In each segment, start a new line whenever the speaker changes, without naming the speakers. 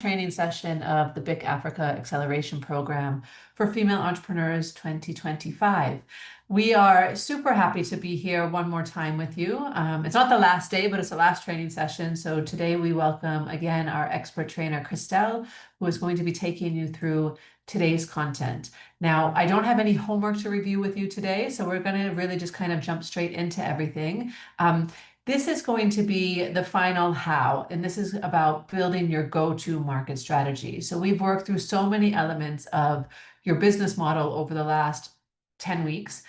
training session of the BIC Africa Acceleration Program for Female Entrepreneurs 2025. We are super happy to be here one more time with you. It's not the last day, but it's the last training session. So today we welcome again our expert trainer, Christelle, who is going to be taking you through today's content. Now, I don't have any homework to review with you today, so we're going to really just kind of jump straight into everything. This is going to be the final how, and this is about building your go-to market strategy. So we've worked through so many elements of your business model over the last 10 weeks,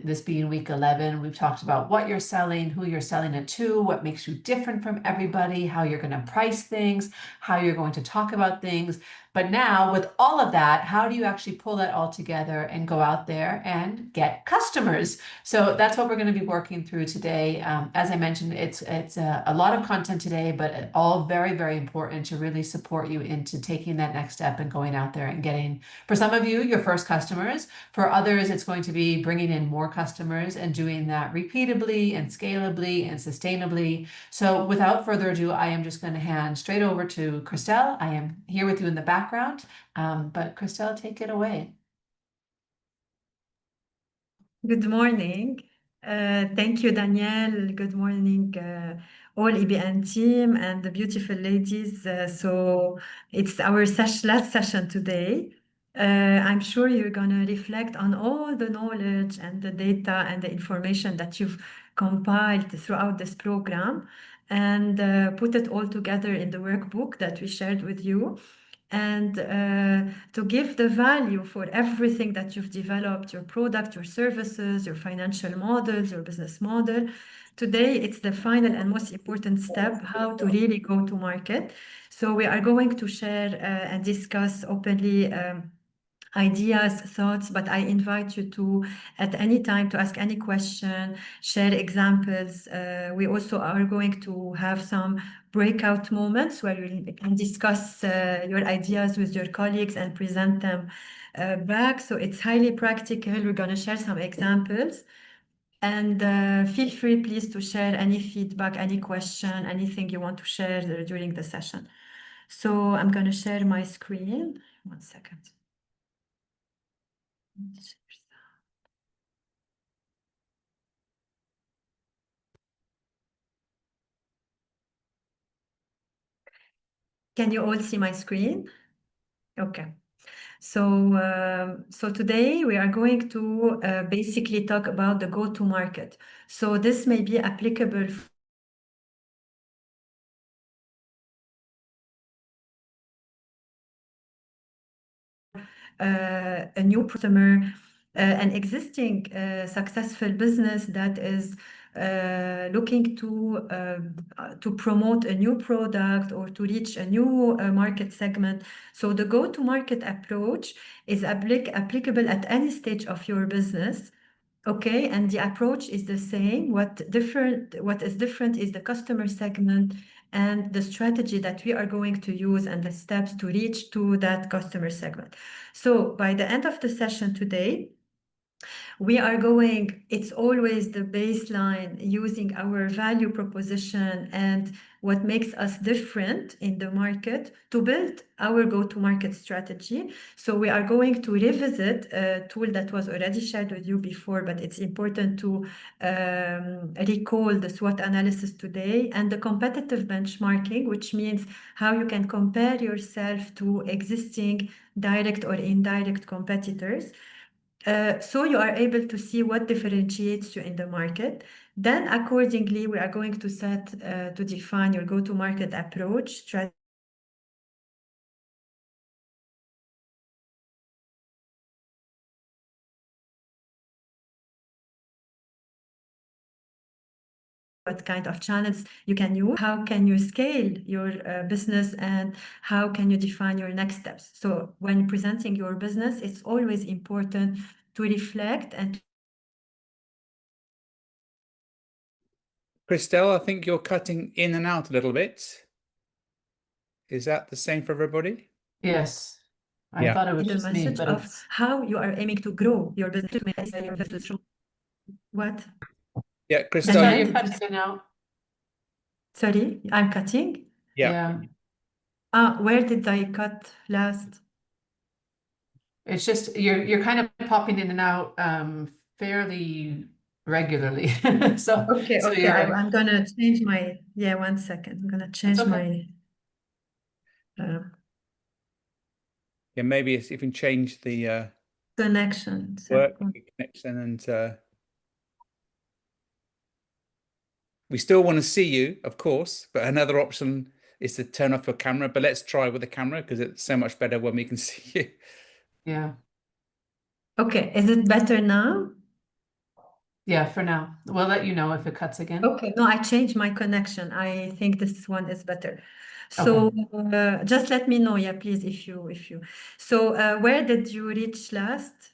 this being week 11. We've talked about what you're selling, who you're selling it to, what makes you different from everybody, how you're going to price things, how you're going to talk about things. But now with all of that, how do you actually pull that all together and go out there and get customers? So that's what we're going to be working through today. As I mentioned, it's a lot of content today, but all very, very important to really support you into taking that next step and going out there and getting, for some of you, your first customers. For others, it's going to be bringing in more customers and doing that repeatably and scalably and sustainably. So without further ado, I am just going to hand straight over to Christelle. I am here with you in the background, but Christelle, take it away.
Good morning. Thank you, Danielle. Good morning, all EBN team and the beautiful ladies. So it's our last session today. I'm sure you're going to reflect on all the knowledge and the data and the information that you've compiled throughout this program and put it all together in the workbook that we shared with you. And to give the value for everything that you've developed, your product, your services, your financial models, your business model. Today, it's the final and most important step, how to really go to market. So we are going to share and discuss openly ideas, thoughts, but I invite you to, at any time, to ask any question, share examples. We also are going to have some breakout moments where you can discuss your ideas with your colleagues and present them back. So it's highly practical. We're going to share some examples. And feel free, please, to share any feedback, any question, anything you want to share during the session. So I'm going to share my screen. 1 second. Can you all see my screen? Okay. So, today we are going to basically talk about the go-to-market. So this may be applicable a new customer, an existing successful business that is looking to promote a new product or to reach a new market segment. So the go-to-market approach is applicable at any stage of your business. Okay, and the approach is the same. What is different is the customer segment and the strategy that we are going to use and the steps to reach to that customer segment. So by the end of the session today, we are going, it's always the baseline using our value proposition and what makes us different in the market to build our go-to-market strategy. So we are going to revisit a tool that was already shared with you before, but it's important to recall the SWOT analysis today and the competitive benchmarking, which means how you can compare yourself to existing direct or indirect competitors. So you are able to see what differentiates you in the market. Then accordingly, we are going to to define your go-to-market approach, strategy, what kind of channels you can use, how can you scale your business, and how can you define your next steps. So when presenting your business, it's always important to reflect and
Christelle, I think you're cutting in and out a little bit. Is that the same for everybody?
Yes. I thought it was
the
just me,
message
but
of how you are aiming to grow your business. What?
Yeah, Christelle,
you're cutting out.
Sorry, I'm cutting?
Yeah.
Where did I cut last?
It's just you're kind of popping in and out fairly regularly. So
Okay,
so
okay.
you're
I'm gonna change my, yeah, 1 second. I'm gonna
it's
change
okay.
my
Yeah, maybe if you can change the
connection.
work connection, and we still want to see you, of course, but another option is to turn off your camera. But let's try with the camera because it's so much better when we can see you.
Yeah.
Okay, is it better now?
Yeah, for now. We'll let you know if it cuts again.
Okay, no, I changed my connection. I think this one is better.
Okay.
So just let me know, yeah, please, if you. So where did you reach last?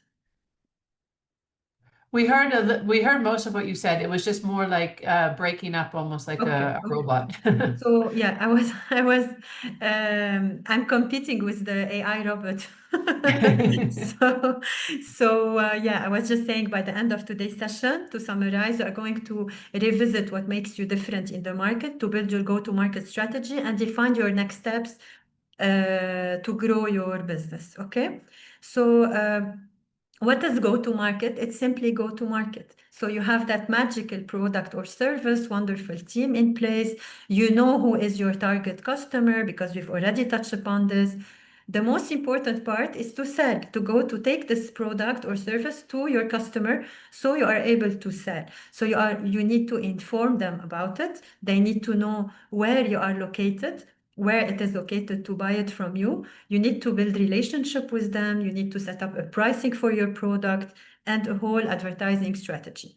We heard most of what you said. It was just more like breaking up, almost like
Okay,
a
okay.
robot.
So yeah, I'm competing with the AI robot. So yeah, I was just saying by the end of today's session, to summarize, we are going to revisit what makes you different in the market, to build your go-to-market strategy and define your next steps to grow your business. Okay, so what is go-to-market? It's simply go-to-market. So you have that magical product or service, wonderful team in place. You know who is your target customer because we've already touched upon this. The most important part is to sell, to go to take this product or service to your customer so you are able to sell. So you need to inform them about it. They need to know where you are located, where it is located to buy it from you. You need to build relationship with them. You need to set up a pricing for your product and a whole advertising strategy.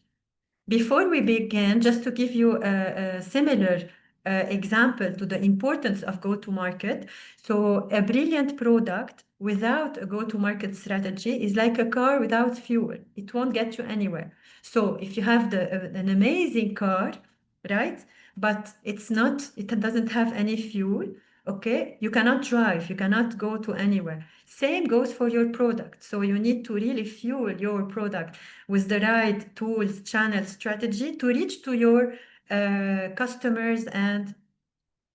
Before we begin, just to give you a similar example to the importance of go-to-market. So a brilliant product without a go-to-market strategy is like a car without fuel. It won't get you anywhere. So if you have an amazing car, right? But it doesn't have any fuel, okay? You cannot drive, you cannot go to anywhere. Same goes for your product. So you need to really fuel your product with the right tools, channel strategy to reach to your customers and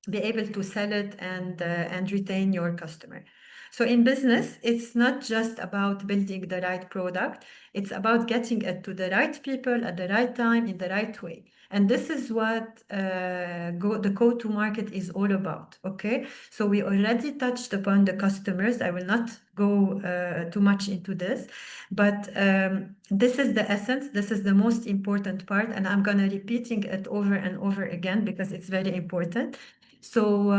be able to sell it and retain your customer. So in business, it's not just about building the right product, it's about getting it to the right people at the right time in the right way. And this is what the go-to-market is all about, okay? So we already touched upon the customers. I will not go too much into this, but this is the essence, this is the most important part, and I'm gonna repeating it over and over again because it's very important. So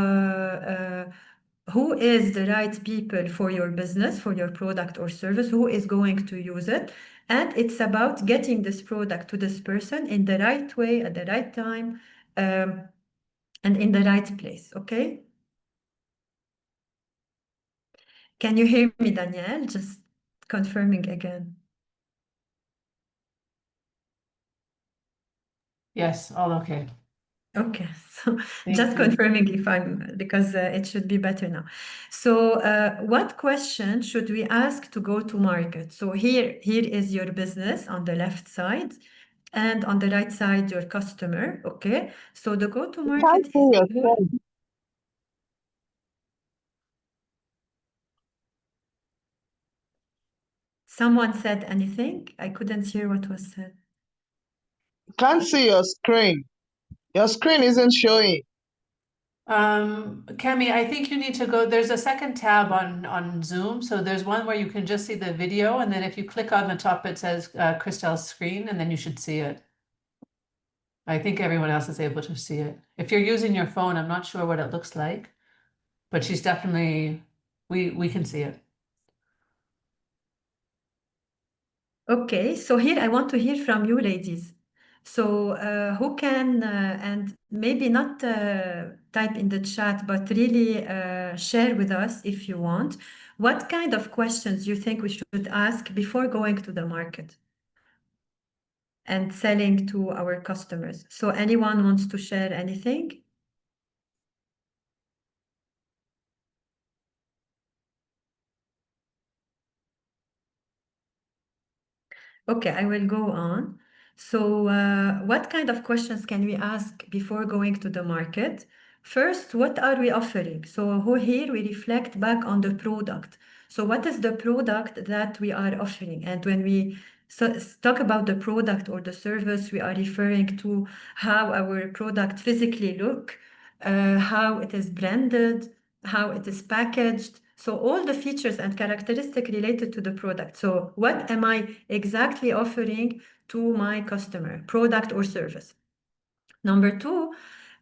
who is the right people for your business, for your product or service? Who is going to use it? And it's about getting this product to this person in the right way, at the right time, and in the right place, okay? Can you hear me, Danielle? Just confirming again.
Yes, all okay.
Okay, so
Thank
just
you.
confirming if because it should be better now. So what question should we ask to go to market? So here is your business on the left side, and on the right side, your customer, okay? So the go to market is equal. Someone said anything? I couldn't hear what was said.
Can't see your screen. Your screen isn't showing.
Kemi, I think you need to go, there's a second tab on Zoom. So there's one where you can just see the video, and then if you click on the top, it says Christelle's screen, and then you should see it. I think everyone else is able to see it. If you're using your phone, I'm not sure what it looks like, but she's definitely, we can see it.
Okay, so here I want to hear from you ladies. So who can, and maybe not type in the chat, but really share with us if you want, what kind of questions you think we should ask before going to the market and selling to our customers. So anyone wants to share anything? Okay, I will go on. So what kind of questions can we ask before going to the market First, what are we offering? So here we reflect back on the product. So what is the product that we are offering? And when we talk about the product or the service, we are referring to how our product physically look, how it is branded, how it is packaged. So all the features and characteristics related to the product. So what am I exactly offering to my customer, product or service? Number two,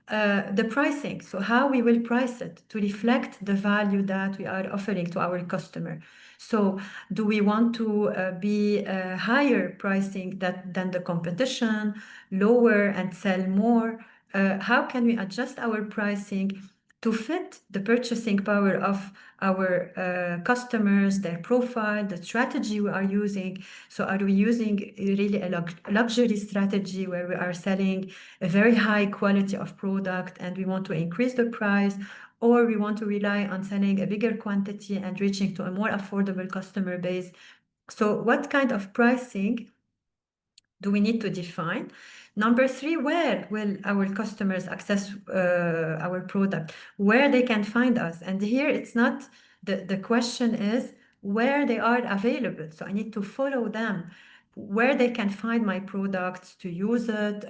the pricing. So how we will price it to reflect the value that we are offering to our customer. So do we want to be higher pricing than the competition, lower and sell more? How can we adjust our pricing to fit the purchasing power of our customers, their profile, the strategy we are using? So are we using really a luxury strategy where we are selling a very high quality of product and we want to increase the price, or we want to rely on selling a bigger quantity and reaching to a more affordable customer base? So what kind of pricing do we need to define? Number three, where will our customers access our product? Where they can find us? And here it's not, the question is where they are available. So I need to follow them, where they can find my products to use it.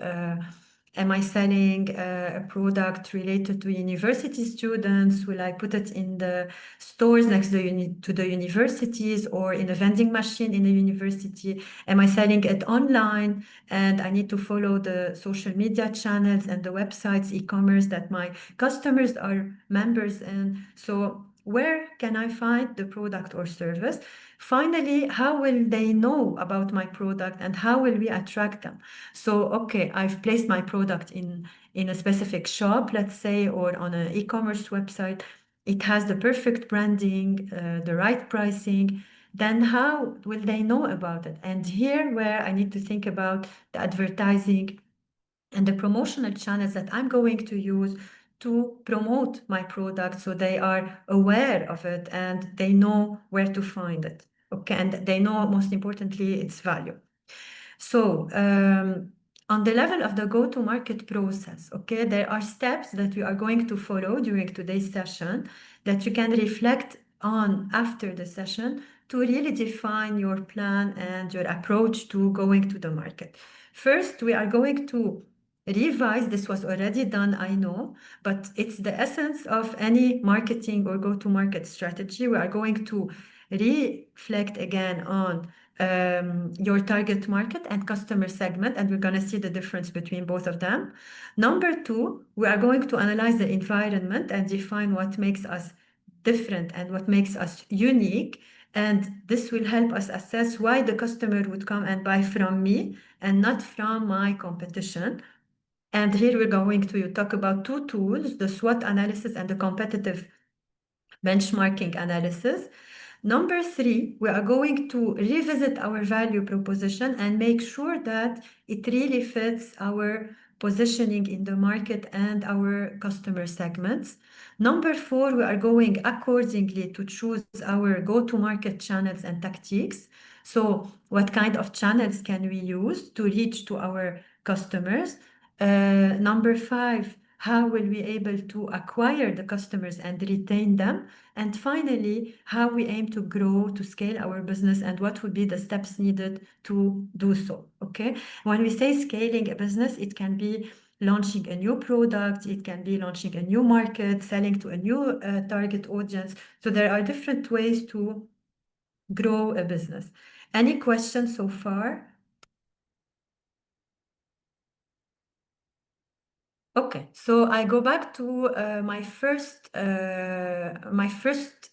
Am I selling a product related to university students? Will I put it in the stores next to the universities or in a vending machine in the university? Am I selling it online? And I need to follow the social media channels and the websites, e-commerce that my customers are members in. So where can I find the product or service? Finally, how will they know about my product and how will we attract them? So, okay, I've placed my product in a specific shop, let's say, or on an e-commerce website. It has the perfect branding, the right pricing. Then how will they know about it? And here where I need to think about the advertising and the promotional channels that I'm going to use to promote my product so they are aware of it and they know where to find it. Okay, and they know, most importantly, its value. So on the level of the go-to-market process, okay, there are steps that we are going to follow during today's session that you can reflect on after the session to really define your plan and your approach to going to the market. First, we are going to revise. This was already done, I know, but it's the essence of any marketing or go-to-market strategy. We are going to reflect again on your target market and customer segment, and we're going to see the difference between both of them. Number two, we are going to analyze the environment and define what makes us different and what makes us unique. And this will help us assess why the customer would come and buy from me and not from my competition. And here we're going to talk about two tools, the SWOT analysis and the competitive benchmarking analysis. Number three, we are going to revisit our value proposition and make sure that it really fits our positioning in the market and our customer segments. Number four, we are going accordingly to choose our go-to-market channels and tactics. So what kind of channels can we use to reach to our customers? Number five, how will we be able to acquire the customers and retain them? And finally, how we aim to grow, to scale our business, and what would be the steps needed to do so, okay? When we say scaling a business, it can be launching a new product, it can be launching a new market, selling to a new target audience. So there are different ways to grow a business. Any questions so far? Okay, so I go back to my first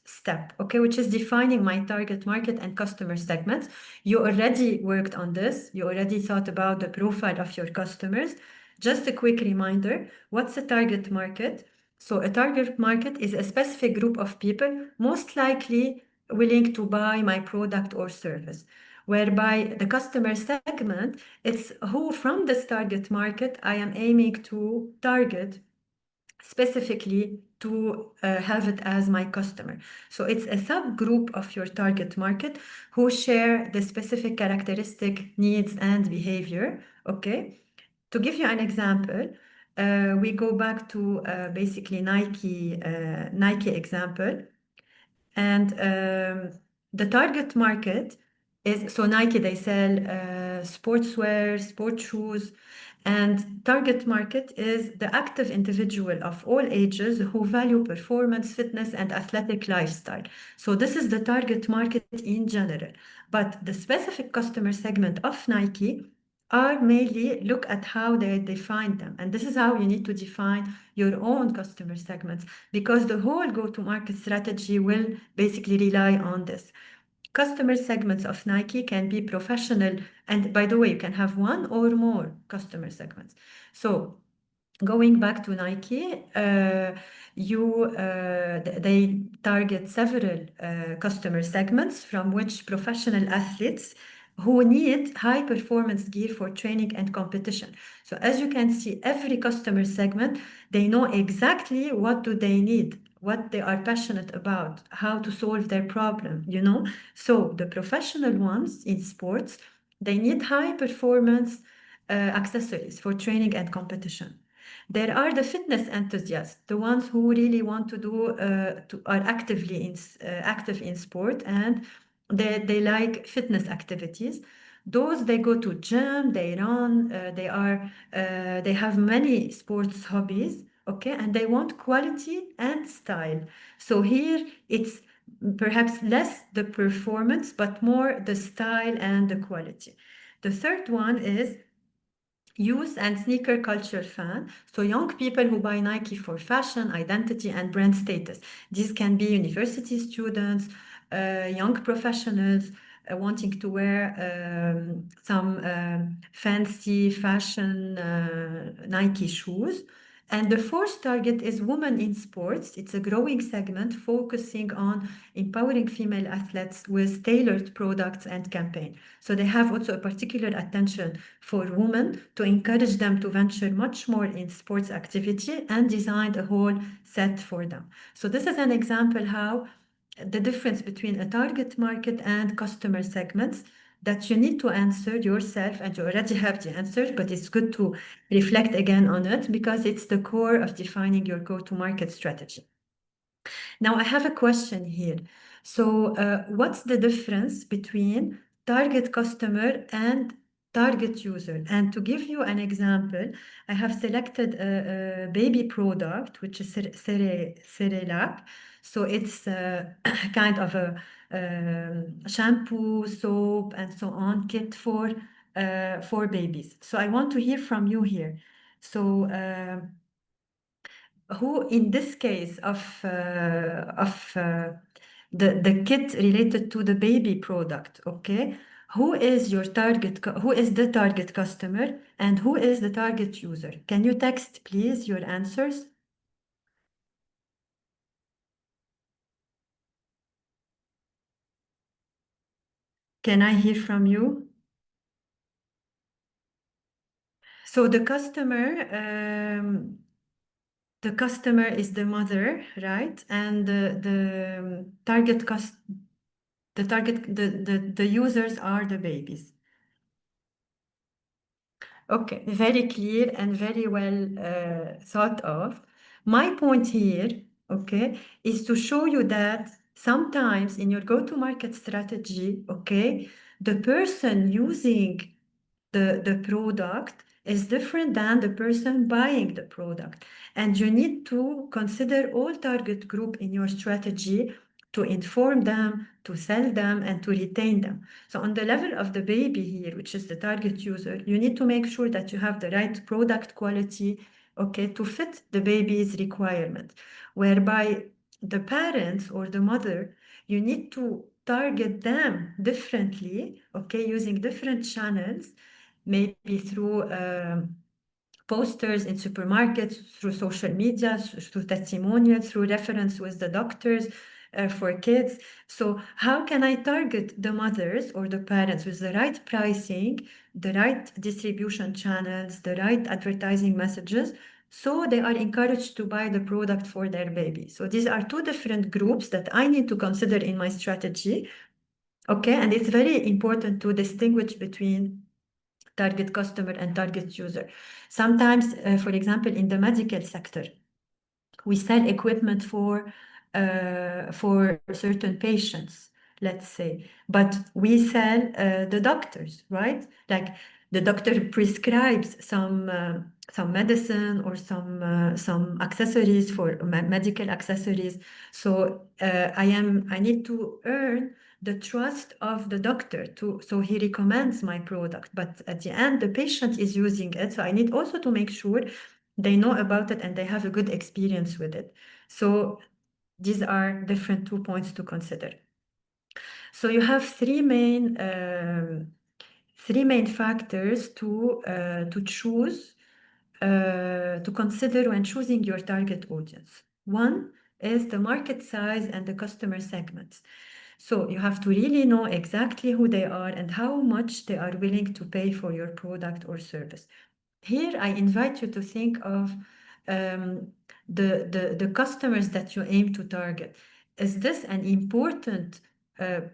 step, okay, which is defining my target market and customer segments. You already worked on this. You already thought about the profile of your customers. Just a quick reminder, what's a target market? So a target market is a specific group of people most likely willing to buy my product or service, whereby the customer segment, it's who from this target market I am aiming to target specifically to have it as my customer. So it's a subgroup of your target market who share the specific characteristic, needs, and behavior, okay? To give you an example, we go back to basically Nike example. And the target market is, so Nike, they sell sportswear, sports shoes, and target market is the active individual of all ages who value performance, fitness, and athletic lifestyle. So this is the target market in general. But the specific customer segment of Nike are mainly look at how they define them. And this is how you need to define your own customer segments, because the whole go-to-market strategy will basically rely on this. Customer segments of Nike can be professional, and by the way, you can have one or more customer segments. So going back to Nike, they target several customer segments, from which professional athletes who need high performance gear for training and competition. So as you can see, every customer segment, they know exactly what do they need, what they are passionate about, how to solve their problem, you know? So the professional ones in sports, they need high performance accessories for training and competition. There are the fitness enthusiasts, the ones who really want to do, are actively active in sport, and they like fitness activities. Those, they go to gym, they run, they have many sports hobbies, okay, and they want quality and style. So here it's perhaps less the performance, but more the style and the quality. The third one is youth and sneaker culture fan. So young people who buy Nike for fashion, identity, and brand status. These can be university students, young professionals wanting to wear some fancy fashion Nike shoes. And the fourth target is women in sports. It's a growing segment focusing on empowering female athletes with tailored products and campaign. So they have also a particular attention for women to encourage them to venture much more in sports activity, and designed a whole set for them. So this is an example how the difference between a target market and customer segments that you need to answer yourself, and you already have the answer, but it's good to reflect again on it because it's the core of defining your go-to-market strategy. Now I have a question here. So what's the difference between target customer and target user? And to give you an example, I have selected a baby product, which is Cerelac. So it's kind of a shampoo, soap, and so on kit for babies. So I want to hear from you here. So who, in this case of the kit related to the baby product, okay? Who is your target? Who is the target customer, and who is the target user? Can you text, please, your answers? Can I hear from you? So the customer is the mother, right? And the users are the babies. Okay, very clear and very well thought of. My point here, okay, is to show you that sometimes in your go-to-market strategy, okay, the person using the product is different than the person buying the product. And you need to consider all target group in your strategy to inform them, to sell them, and to retain them. So on the level of the baby here, which is the target user, you need to make sure that you have the right product quality, okay, to fit the baby's requirement. Whereby the parents or the mother, you need to target them differently, okay, using different channels, maybe through posters in supermarkets, through social media, through testimonials, through reference with the doctors for kids. So how can I target the mothers or the parents with the right pricing, the right distribution channels, the right advertising messages, so they are encouraged to buy the product for their baby? So these are two different groups that I need to consider in my strategy. Okay, and it's very important to distinguish between target customer and target user. Sometimes, for example, in the medical sector, we sell equipment for certain patients, let's say, but we sell the doctors, right? Like the doctor prescribes some medicine or some accessories for medical accessories. So I need to earn the trust of the doctor so he recommends my product. But at the end, the patient is using it. So I need also to make sure they know about it and they have a good experience with it. So these are different 2 points to consider. So you have three main factors to choose, to consider when choosing your target audience. One is the market size and the customer segments. So you have to really know exactly who they are and how much they are willing to pay for your product or service. Here, I invite you to think of the customers that you aim to target. Is this an important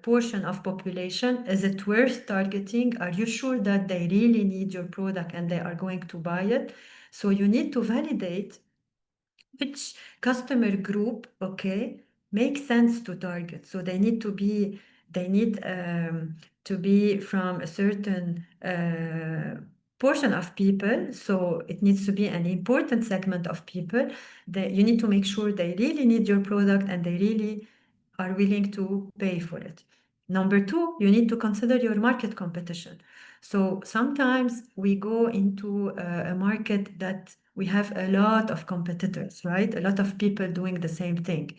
portion of population? Is it worth targeting? Are you sure that they really need your product and they are going to buy it? So you need to validate which customer group, okay, makes sense to target. So they need to be from a certain portion of people. So it needs to be an important segment of people that you need to make sure they really need your product and they really are willing to pay for it. Number two, you need to consider your market competition. So sometimes we go into a market that we have a lot of competitors, right? A lot of people doing the same thing.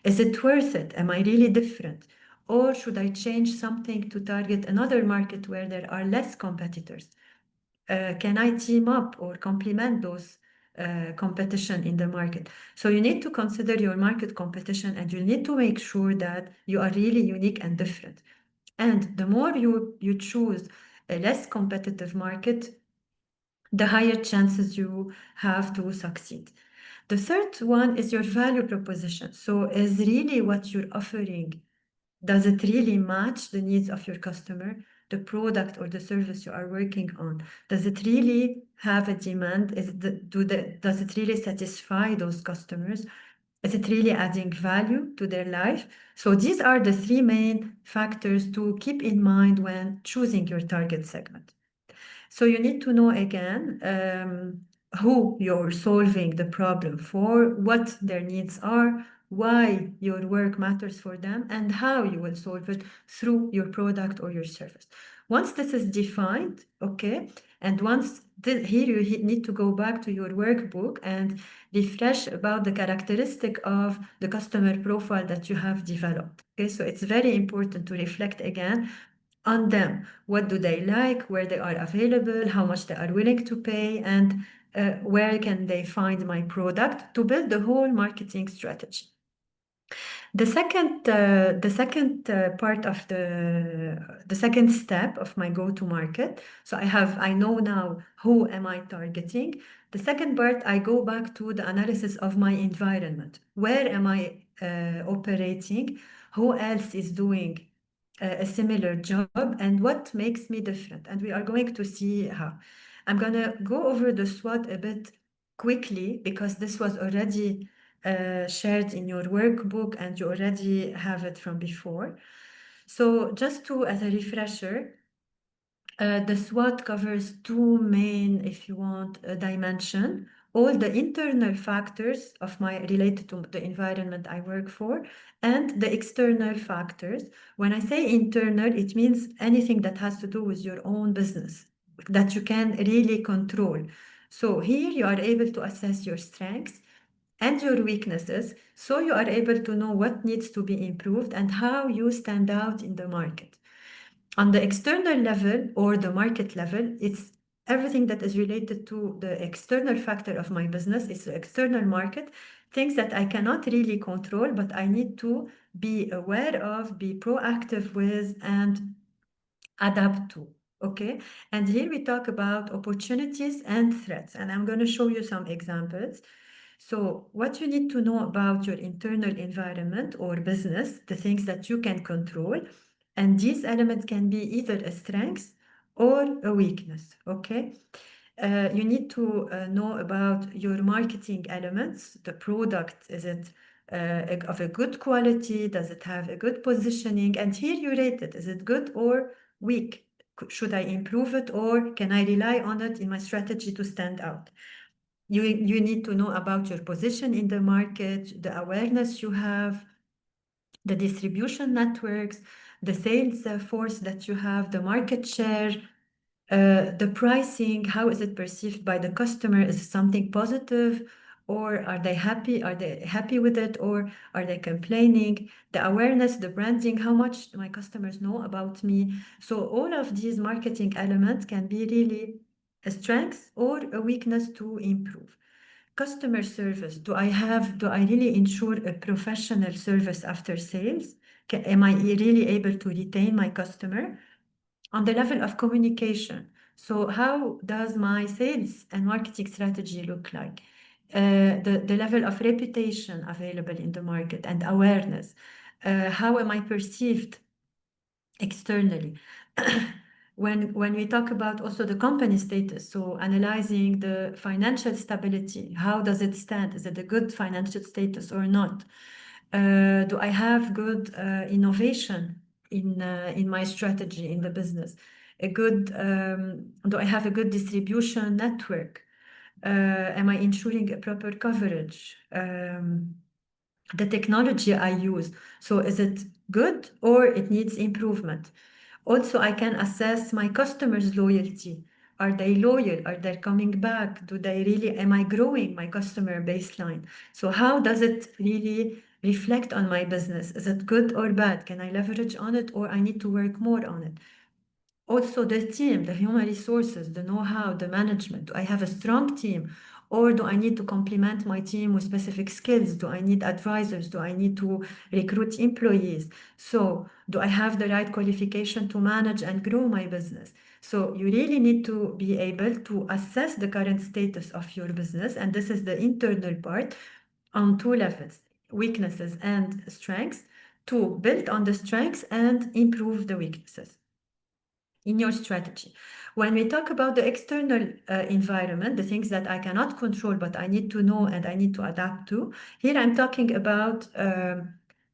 Is it worth it? Am I really different? Or should I change something to target another market where there are less competitors? Can I team up or complement those competition in the market? So you need to consider your market competition and you need to make sure that you are really unique and different. And the more you choose a less competitive market, the higher chances you have to succeed. The third one is your value proposition. So is really what you're offering, does it really match the needs of your customer, the product or the service you are working on? Does it really have a demand? Does it really satisfy those customers? Is it really adding value to their life? So these are the three main factors to keep in mind when choosing your target segment. So you need to know again who you're solving the problem for, what their needs are, why your work matters for them, and how you will solve it through your product or your service. Once this is defined, okay, and here you need to go back to your workbook and refresh about the characteristic of the customer profile that you have developed. Okay, so it's very important to reflect again on them. What do they like, where they are available, how much they are willing to pay, and where can they find my product to build the whole marketing strategy. The second part of the second step of my go-to-market. So I know now who am I targeting. The second part, I go back to the analysis of my environment. Where am I operating? Who else is doing a similar job, and what makes me different? And we are going to see how. I'm going to go over the SWOT a bit quickly because this was already shared in your workbook and you already have it from before. So just as a refresher, the SWOT covers two main, if you want, dimension. All the internal factors related to the environment I work for, and the external factors. When I say internal, it means anything that has to do with your own business that you can really control. So here you are able to assess your strengths and your weaknesses, so you are able to know what needs to be improved and how you stand out in the market. On the external level or the market level, it's everything that is related to the external factor of my business. It's the external market, things that I cannot really control, but I need to be aware of, be proactive with, and adapt to. Okay, and here we talk about opportunities and threats, and I'm going to show you some examples. So what you need to know about your internal environment or business, the things that you can control, and these elements can be either a strength or a weakness, okay? You need to know about your marketing elements. The product, is it of a good quality? Does it have a good positioning? And here you rate it. Is it good or weak? Should I improve it, or can I rely on it in my strategy to stand out? You need to know about your position in the market, the awareness you have, the distribution networks, the sales force that you have, the market share, the pricing, how is it perceived by the customer? Is it something positive, or are they happy? Are they happy with it, or are they complaining? The awareness, the branding, how much my customers know about me. So all of these marketing elements can be really a strength or a weakness to improve. Customer service, do I really ensure a professional service after sales? Am I really able to retain my customer? On the level of communication, so how does my sales and marketing strategy look like? The level of reputation available in the market and awareness. How am I perceived externally? When we talk about also the company status, so analyzing the financial stability, how does it stand? Is it a good financial status or not? Do I have good innovation in my strategy in the business? Do I have a good distribution network? Am I ensuring a proper coverage? The technology I use, so is it good or it needs improvement? Also, I can assess my customers' loyalty. Are they loyal? Are they coming back? Am I growing my customer baseline? So how does it really reflect on my business? Is it good or bad? Can I leverage on it, or I need to work more on it? Also, the team, the human resources, the know-how, the management. Do I have a strong team, or do I need to complement my team with specific skills? Do I need advisors? Do I need to recruit employees? So, do I have the right qualification to manage and grow my business? So, you really need to be able to assess the current status of your business, and this is the internal part on two levels: weaknesses and strengths, to build on the strengths and improve the weaknesses in your strategy. When we talk about the external environment, the things that I cannot control, but I need to know and I need to adapt to, here I'm talking about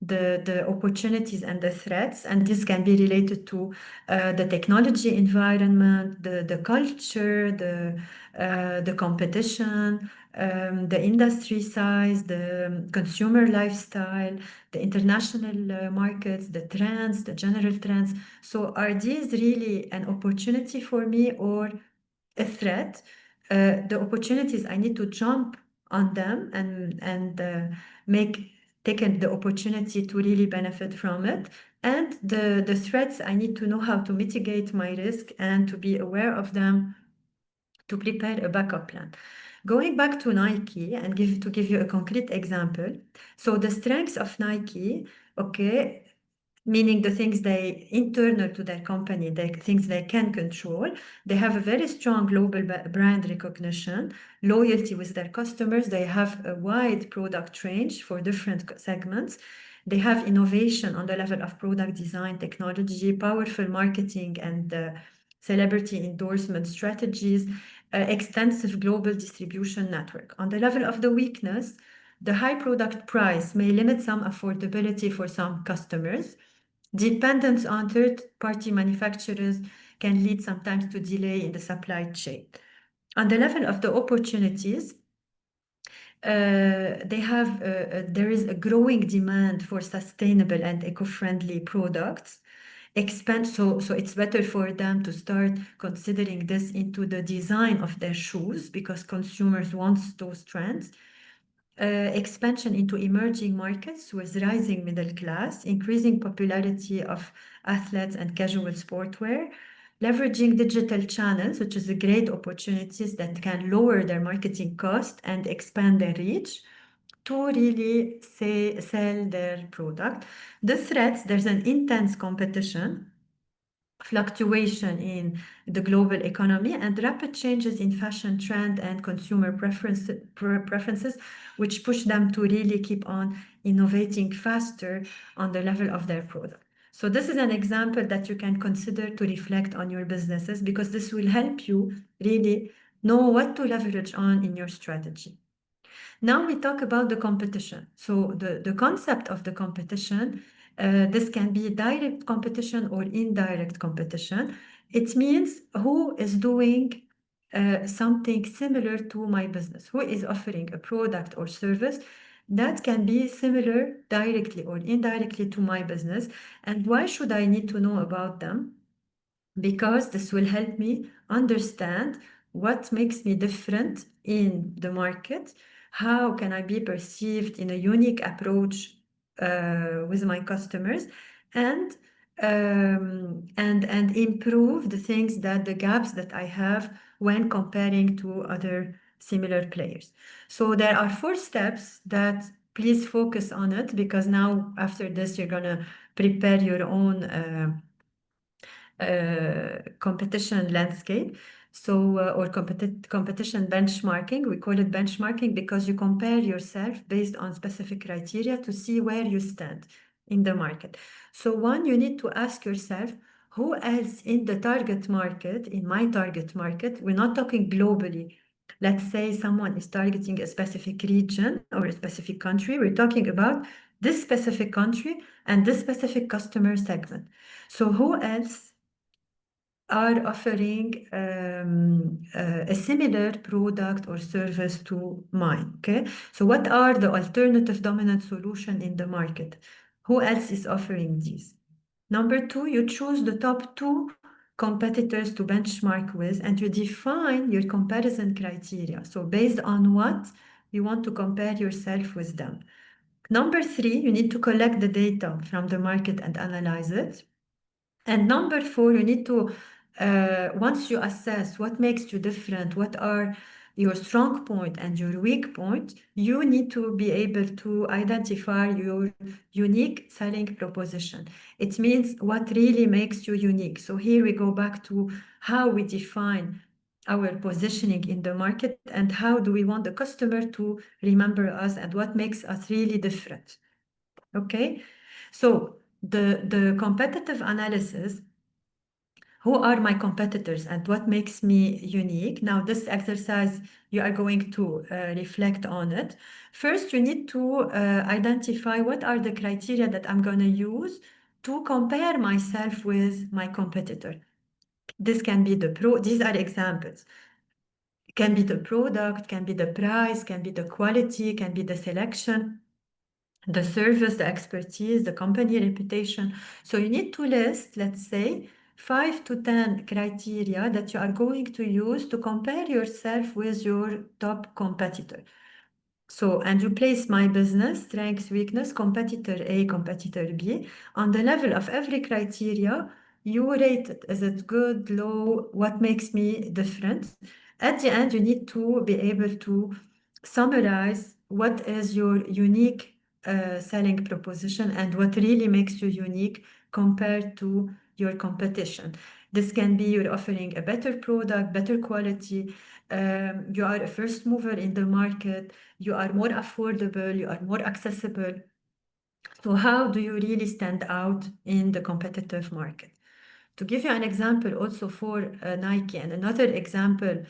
the opportunities and the threats, and this can be related to the technology environment, the culture, the competition, the industry size, the consumer lifestyle, the international markets, the trends, the general trends. So are these really an opportunity for me or a threat? The opportunities, I need to jump on them and take the opportunity to really benefit from it. And the threats, I need to know how to mitigate my risk and to be aware of them, to prepare a backup plan. Going back to Nike and to give you a concrete example. So the strengths of Nike, okay, meaning the things internal to their company, the things they can control. They have a very strong global brand recognition, loyalty with their customers. They have a wide product range for different segments. They have innovation on the level of product design, technology, powerful marketing and celebrity endorsement strategies, extensive global distribution network. On the level of the weakness, the high product price may limit some affordability for some customers. Dependence on third-party manufacturers can lead sometimes to delay in the supply chain. On the level of the opportunities, there is a growing demand for sustainable and eco-friendly products. So it's better for them to start considering this into the design of their shoes, because consumers want those trends. Expansion into emerging markets with rising middle class, increasing popularity of athletes and casual sportwear, leveraging digital channels, which is a great opportunities that can lower their marketing cost and expand their reach to really sell their product. The threats, there's an intense competition, fluctuation in the global economy, and rapid changes in fashion trend and consumer preferences, which push them to really keep on innovating faster on the level of their product. So this is an example that you can consider to reflect on your businesses, because this will help you really know what to leverage on in your strategy. Now we talk about the competition. So the concept of the competition, this can be direct competition or indirect competition. It means who is doing something similar to my business, who is offering a product or service that can be similar directly or indirectly to my business. And why should I need to know about them? Because this will help me understand what makes me different in the market, how can I be perceived in a unique approach with my customers, and improve the things that the gaps that I have when comparing to other similar players. So there are 4 steps that please focus on it, because now after this you're gonna prepare your own competition landscape. So, or competition benchmarking. We call it benchmarking because you compare yourself based on specific criteria to see where you stand in the market. So one, you need to ask yourself, who else in the target market, in my target market, we're not talking globally. Let's say someone is targeting a specific region or a specific country. We're talking about this specific country and this specific customer segment. So who else are offering a similar product or service to mine, okay? So what are the alternative dominant solution in the market? Who else is offering these? Number 2, you choose the top 2 competitors to benchmark with, and you define your comparison criteria. So based on what you want to compare yourself with them. Number 3, you need to collect the data from the market and analyze it. And number 4, you need to, once you assess what makes you different, what are your strong point and your weak point, you need to be able to identify your unique selling proposition. It means what really makes you unique. So here we go back to how we define our positioning in the market and how do we want the customer to remember us and what makes us really different. Okay, so the competitive analysis, who are my competitors and what makes me unique? Now, this exercise, you are going to reflect on it. First, you need to identify what are the criteria that I'm going to use to compare myself with my competitor. This can be these are examples. It can be the product, can be the price, can be the quality, can be the selection, the service, the expertise, the company reputation. So you need to list, let's say, 5 to 10 criteria that you are going to use to compare yourself with your top competitor. So, and you place my business, strengths, weakness, competitor A, competitor B. On the level of every criteria, you rate it. Is it good, low, what makes me different? At the end, you need to be able to summarize what is your unique selling proposition and what really makes you unique compared to your competition. This can be you're offering a better product, better quality, you are a first mover in the market, you are more affordable, you are more accessible. So how do you really stand out in the competitive market? To give you an example also for Nike, and another example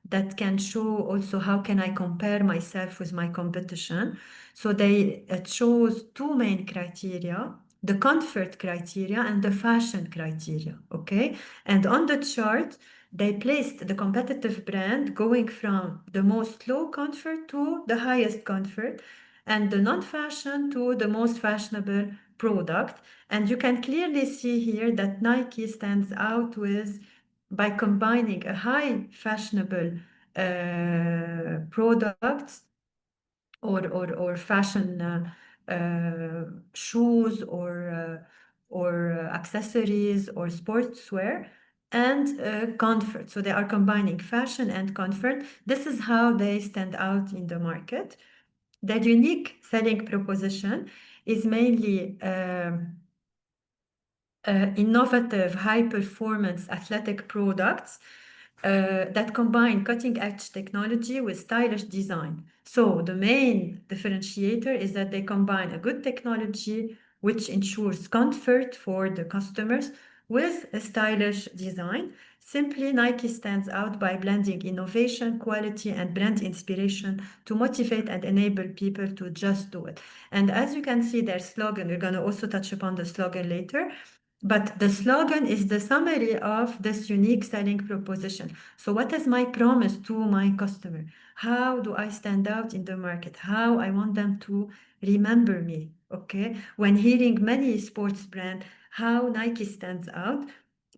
that can show also how can I compare myself with my competition. So it shows 2 main criteria, the comfort criteria and the fashion criteria, okay? And on the chart, they placed the competitive brand going from the most low comfort to the highest comfort, and the non-fashion to the most fashionable product. And you can clearly see here that Nike stands out by combining a high fashionable products or fashion shoes or accessories or sportswear and comfort. So they are combining fashion and comfort. This is how they stand out in the market. Their unique selling proposition is mainly innovative, high-performance athletic products that combine cutting-edge technology with stylish design. So the main differentiator is that they combine a good technology which ensures comfort for the customers with a stylish design. Simply, Nike stands out by blending innovation, quality, and brand inspiration to motivate and enable people to just do it. And as you can see, their slogan, we're going to also touch upon the slogan later, but the slogan is the summary of this unique selling proposition. So what is my promise to my customer? How do I stand out in the market? How I want them to remember me, okay? When hearing many sports brands, how Nike stands out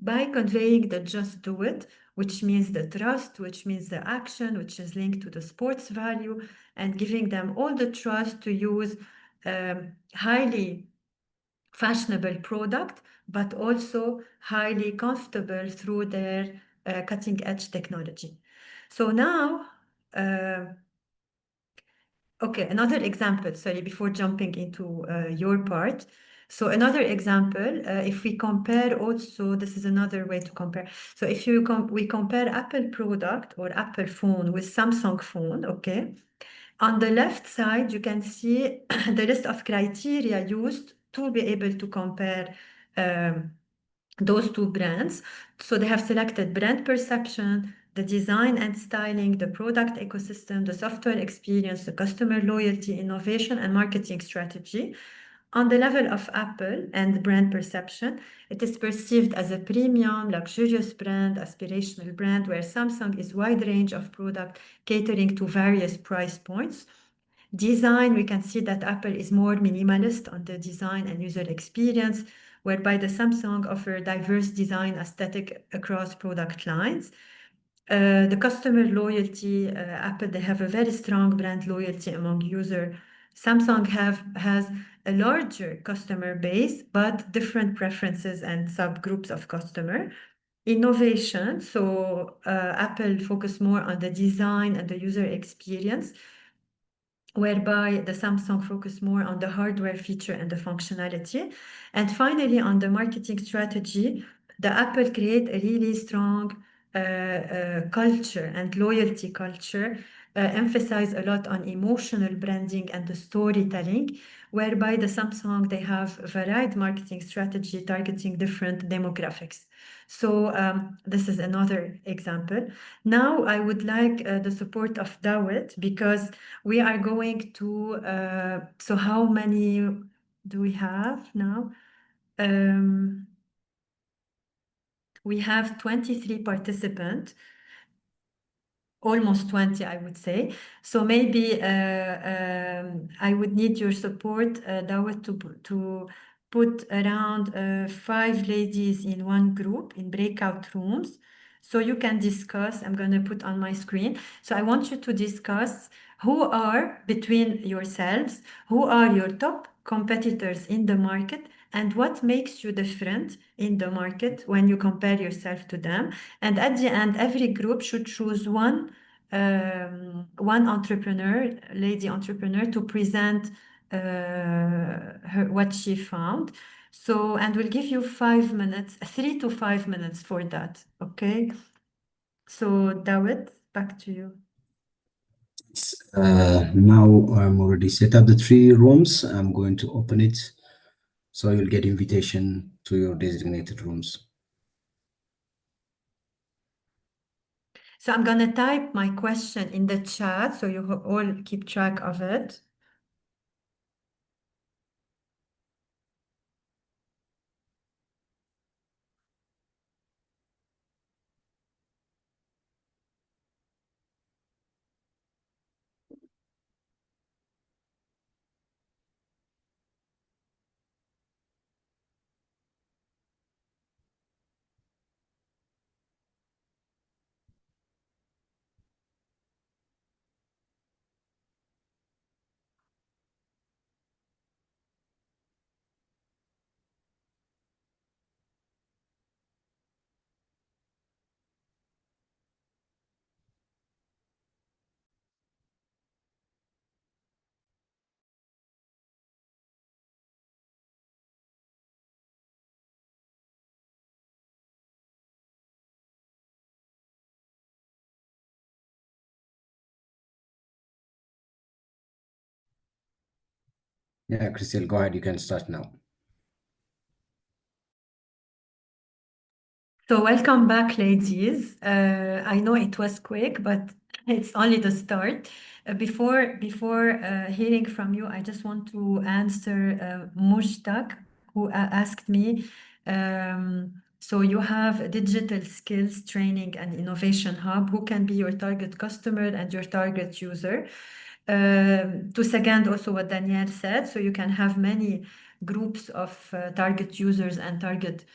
by conveying the just do it, which means the trust, which means the action, which is linked to the sports value, and giving them all the trust to use highly fashionable product, but also highly comfortable through their cutting edge technology. So now, okay, another example, sorry, before jumping into your part. So another example, if we compare also, this is another way to compare. So if we compare Apple product or Apple phone with Samsung phone, okay? On the left side, you can see the list of criteria used to be able to compare those two brands. So they have selected brand perception, the design and styling, the product ecosystem, the software experience, the customer loyalty, innovation, and marketing strategy. On the level of Apple and brand perception, it is perceived as a premium, luxurious brand, aspirational brand, where Samsung is wide range of product catering to various price points. Design, we can see that Apple is more minimalist on the design and user experience, whereby the Samsung offer diverse design aesthetic across product lines. The customer loyalty, Apple, they have a very strong brand loyalty among users. Samsung has a larger customer base, but different preferences and subgroups of customer. Innovation, so Apple focus more on the design and the user experience, whereby the Samsung focus more on the hardware feature and the functionality. And finally, on the marketing strategy, the Apple create a really strong culture and loyalty culture, emphasize a lot on emotional branding and the storytelling, whereby the Samsung, they have a varied marketing strategy targeting different demographics. So this is another example. Now I would like the support of Dawit, because we are going to, so how many do we have now? We have 23 participants, almost 20, I would say. So maybe I would need your support, Dawit, to put around 5 ladies in one group in breakout rooms. So you can discuss, I'm going to put on my screen. So I want you to discuss who are, between yourselves, who are your top competitors in the market, and what makes you different in the market when you compare yourself to them. And at the end, every group should choose one entrepreneur, lady entrepreneur, to present what she found. So, and we'll give you 5 minutes, 3 to 5 minutes for that, okay? So, Dawit, back to you.
Now I'm already set up the 3 rooms. I'm going to open it, so you'll get invitation to your designated rooms.
So I'm going to type my question in the chat so you all keep track of it.
Yeah, Crystal, go ahead. You can start now.
So welcome back, ladies. I know it was quick, but it's only the start. Before hearing from you, I just want to answer Mushtaq, who asked me. So you have a digital skills training and innovation hub. Who can be your target customer and your target user? To second also what Danielle said, so you can have many groups of target users and target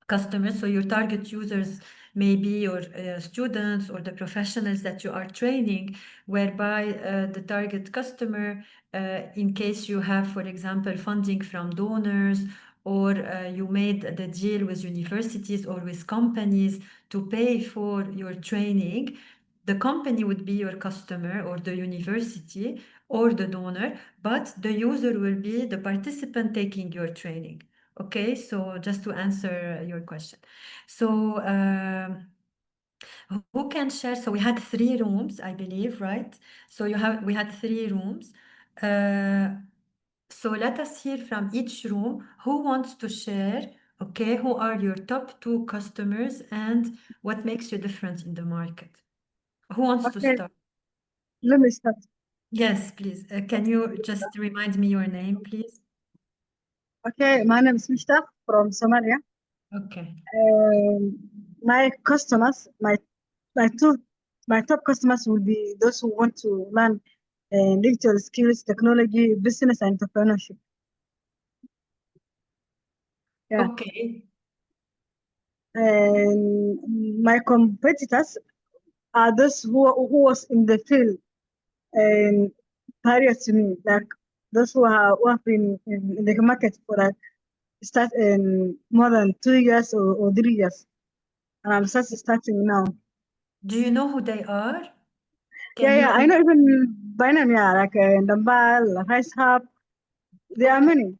customers. So your target users may be your students or the professionals that you are training, whereby the target customer, in case you have, for example, funding from donors, or you made the deal with universities or with companies to pay for your training, the company would be your customer, or the university or the donor, but the user will be the participant taking your training. Okay, so just to answer your question. So who can share? So we had 3 rooms, I believe, right? So we had 3 rooms. So let us hear from each room who wants to share, okay, who are your top 2 customers and what makes you different in the market? Who wants to
Okay,
start?
let me start.
Yes, please. Can you just remind me your name, please?
Okay, my name is Mishtaq from Somalia.
Okay.
My customers, my two, my top customers will be those who want to learn digital skills, technology, business, and entrepreneurship. Yeah.
Okay.
And my competitors are those who was in the field and prior to me, like those who have been in the market for like start in more than 2 years or 3 years. And I'm just starting now.
Do you know who they are?
Yeah, I know even by name, yeah, like Dambal, Rice Hub, there are
Okay.
many.
And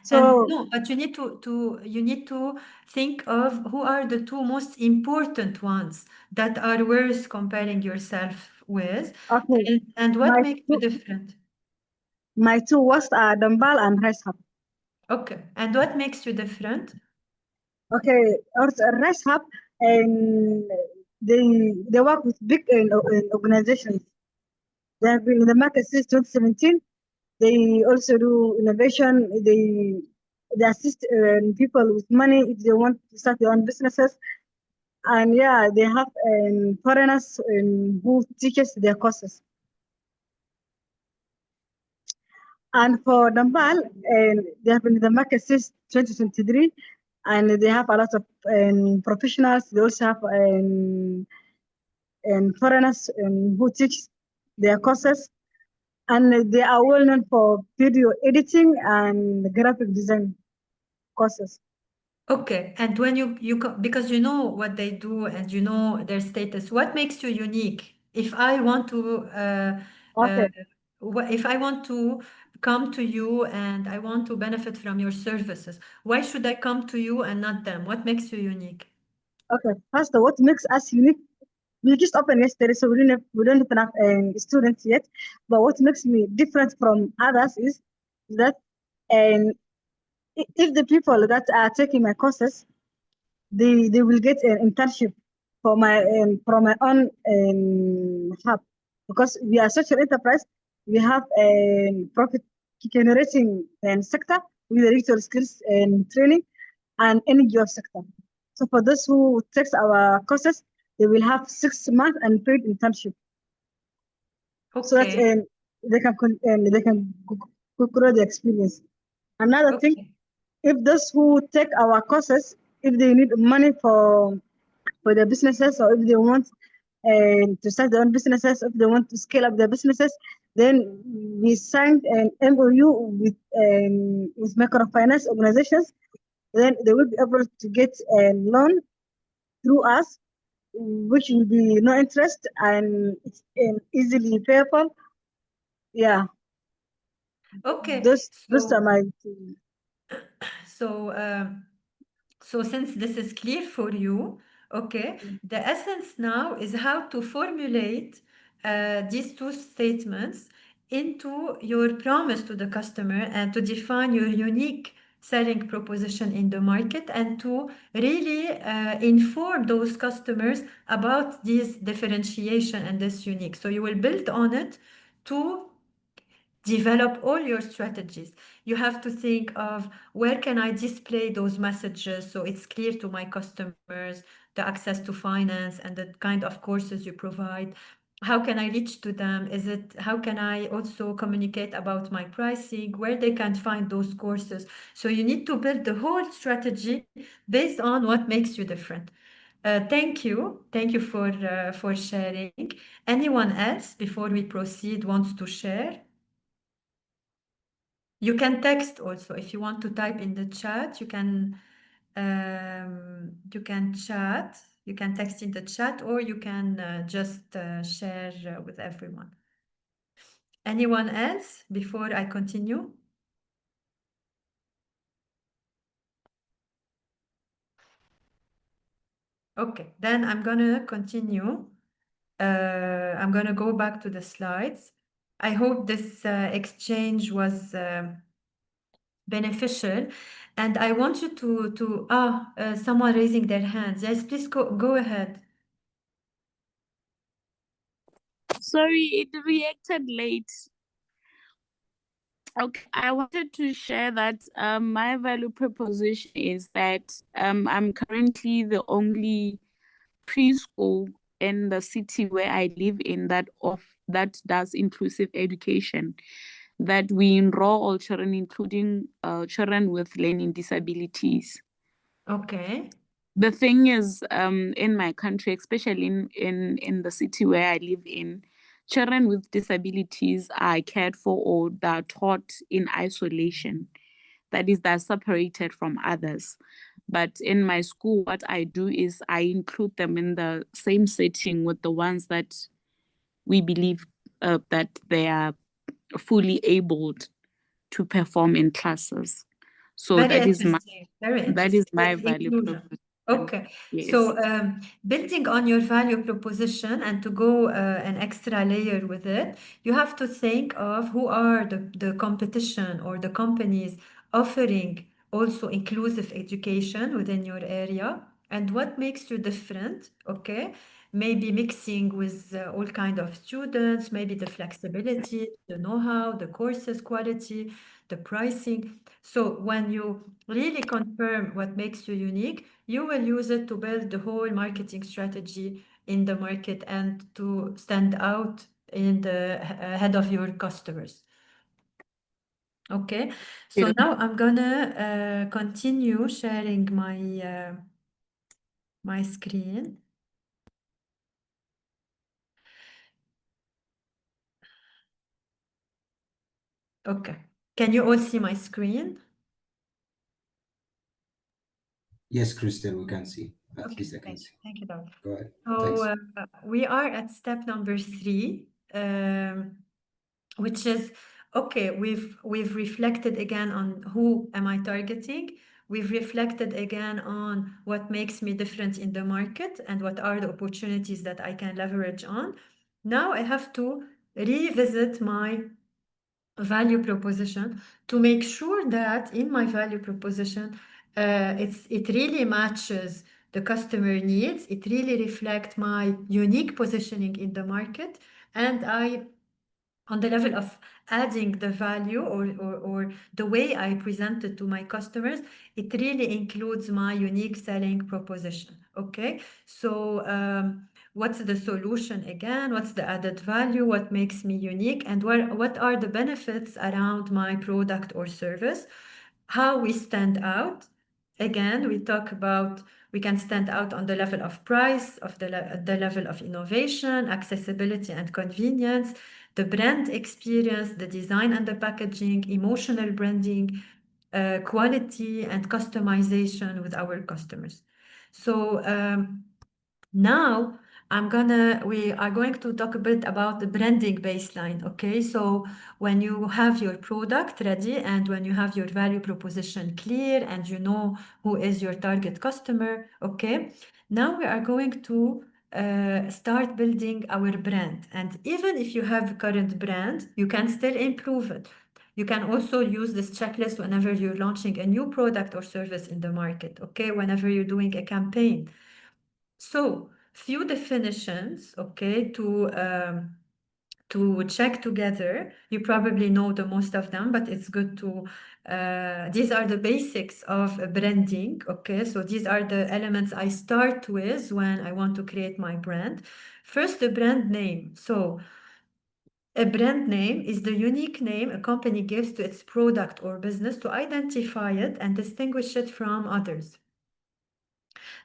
So,
no, but you need to think of who are the 2 most important ones that are worth comparing yourself with,
okay,
and what makes you different.
my two worst are Dambal and Rice Hub.
Okay, and what makes you different?
Okay, Rice Hub, and they work with big organizations. They have been in the market since 2017. They also do innovation. They assist people with money if they want to start their own businesses. And yeah, they have foreigners who teaches their courses. And for Dambal, they have been in the market since 2023, and they have a lot of professionals. They also have foreigners who teach their courses, and they are well known for video editing and graphic design courses.
Okay, and when because you know what they do and you know their status, what makes you unique? If I want to
Okay,
if I want to come to you and I want to benefit from your services, why should I come to you and not them? What makes you unique?
okay. First, what makes us unique? We just opened yesterday, so we don't have enough students yet. But what makes me different from others is that, and if the people that are taking my courses, they will get an internship for my from my own hub, because we are such an enterprise. We have a profit generating sector with the digital skills and training and NGO sector. So for those who takes our courses, they will have 6 months unpaid internship, so that
Okay,
they can grow the experience. Another thing,
okay,
if those who take our courses, if they need money for their businesses, or if they want to start their own businesses, if they want to scale up their businesses, then we signed an MOU with microfinance organizations. Then they will be able to get a loan through us, which will be no interest and it's easily payable. Yeah,
okay.
those are my
So, so since this is clear for you, okay, the essence now is how to formulate these 2 statements into your promise to the customer and to define your unique selling proposition in the market and to really inform those customers about this differentiation and this unique. So you will build on it to develop all your strategies. You have to think of where can I display those messages so it's clear to my customers, the access to finance and the kind of courses you provide. How can I reach to them? How can I also communicate about my pricing, where they can find those courses? So you need to build the whole strategy based on what makes you different. Thank you. Thank you for sharing. Anyone else before we proceed wants to share? You can text also if you want to type in the chat. You can chat. You can text in the chat, or you can just share with everyone. Anyone else before I continue? Okay, then I'm gonna continue. I'm gonna go back to the slides. I hope this exchange was beneficial, and I want you to someone raising their hands. Yes, please go ahead.
Sorry, it reacted late. Okay, I wanted to share that my value proposition is that I'm currently the only preschool in the city where I live in that does inclusive education, that we enroll all children, including children with learning disabilities.
Okay.
The thing is, in my country, especially in the city where I live in, children with disabilities are cared for or they're taught in isolation. That is, they're separated from others. But in my school, what I do is I include them in the same setting with the ones that we believe that they are fully able to perform in classes. So
Very
that is
interesting. Very
that
interesting.
is my
Yes,
value
inclusion.
proposition.
Okay.
Yes.
So building on your value proposition and to go an extra layer with it, you have to think of who are the competition or the companies offering also inclusive education within your area and what makes you different, okay? Maybe mixing with all kind of students, maybe the flexibility, the know-how, the courses quality, the pricing. So when you really confirm what makes you unique, you will use it to build the whole marketing strategy in the market and to stand out in the ahead of your customers. Okay, so
Yeah.
now I'm gonna continue sharing my my screen. Okay, can you all see my screen?
Yes, Crystal, we can see. At
Okay,
least I can see.
thank you, Dr.
Go ahead.
So
Thanks.
we are at step number 3, which is, okay, we've reflected again on who am I targeting. We've reflected again on what makes me different in the market and what are the opportunities that I can leverage on. Now I have to revisit my value proposition to make sure that in my value proposition, it really matches the customer needs. It really reflects my unique positioning in the market, and on the level of adding the value or the way I present it to my customers, it really includes my unique selling proposition. Okay, so what's the solution again? What's the added value? What makes me unique? And what are the benefits around my product or service? How we stand out? Again, we talk about we can stand out on the level of price, of the level of innovation, accessibility and convenience, the brand experience, the design and the packaging, emotional branding, quality and customization with our customers. So now we are going to talk a bit about the branding baseline. Okay, so when you have your product ready and when you have your value proposition clear and you know who is your target customer, okay, now we are going to start building our brand. And even if you have a current brand, you can still improve it. You can also use this checklist whenever you're launching a new product or service in the market, okay? Whenever you're doing a campaign. So few definitions, okay, to check together. You probably know the most of them, but it's good to, these are the basics of branding, okay? So these are the elements I start with when I want to create my brand. First, the brand name. So a brand name is the unique name a company gives to its product or business to identify it and distinguish it from others.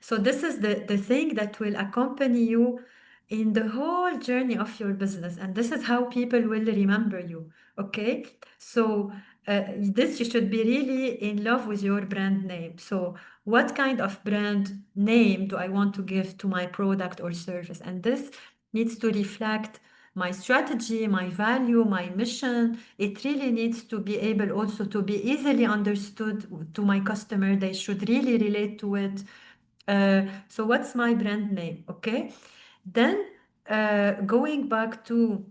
So this is the thing that will accompany you in the whole journey of your business. And this is how people will remember you, okay? So this, you should be really in love with your brand name. So what kind of brand name do I want to give to my product or service? And this needs to reflect my strategy, my value, my mission. It really needs to be able also to be easily understood to my customer. They should really relate to it. So what's my brand name? Okay. Then going back to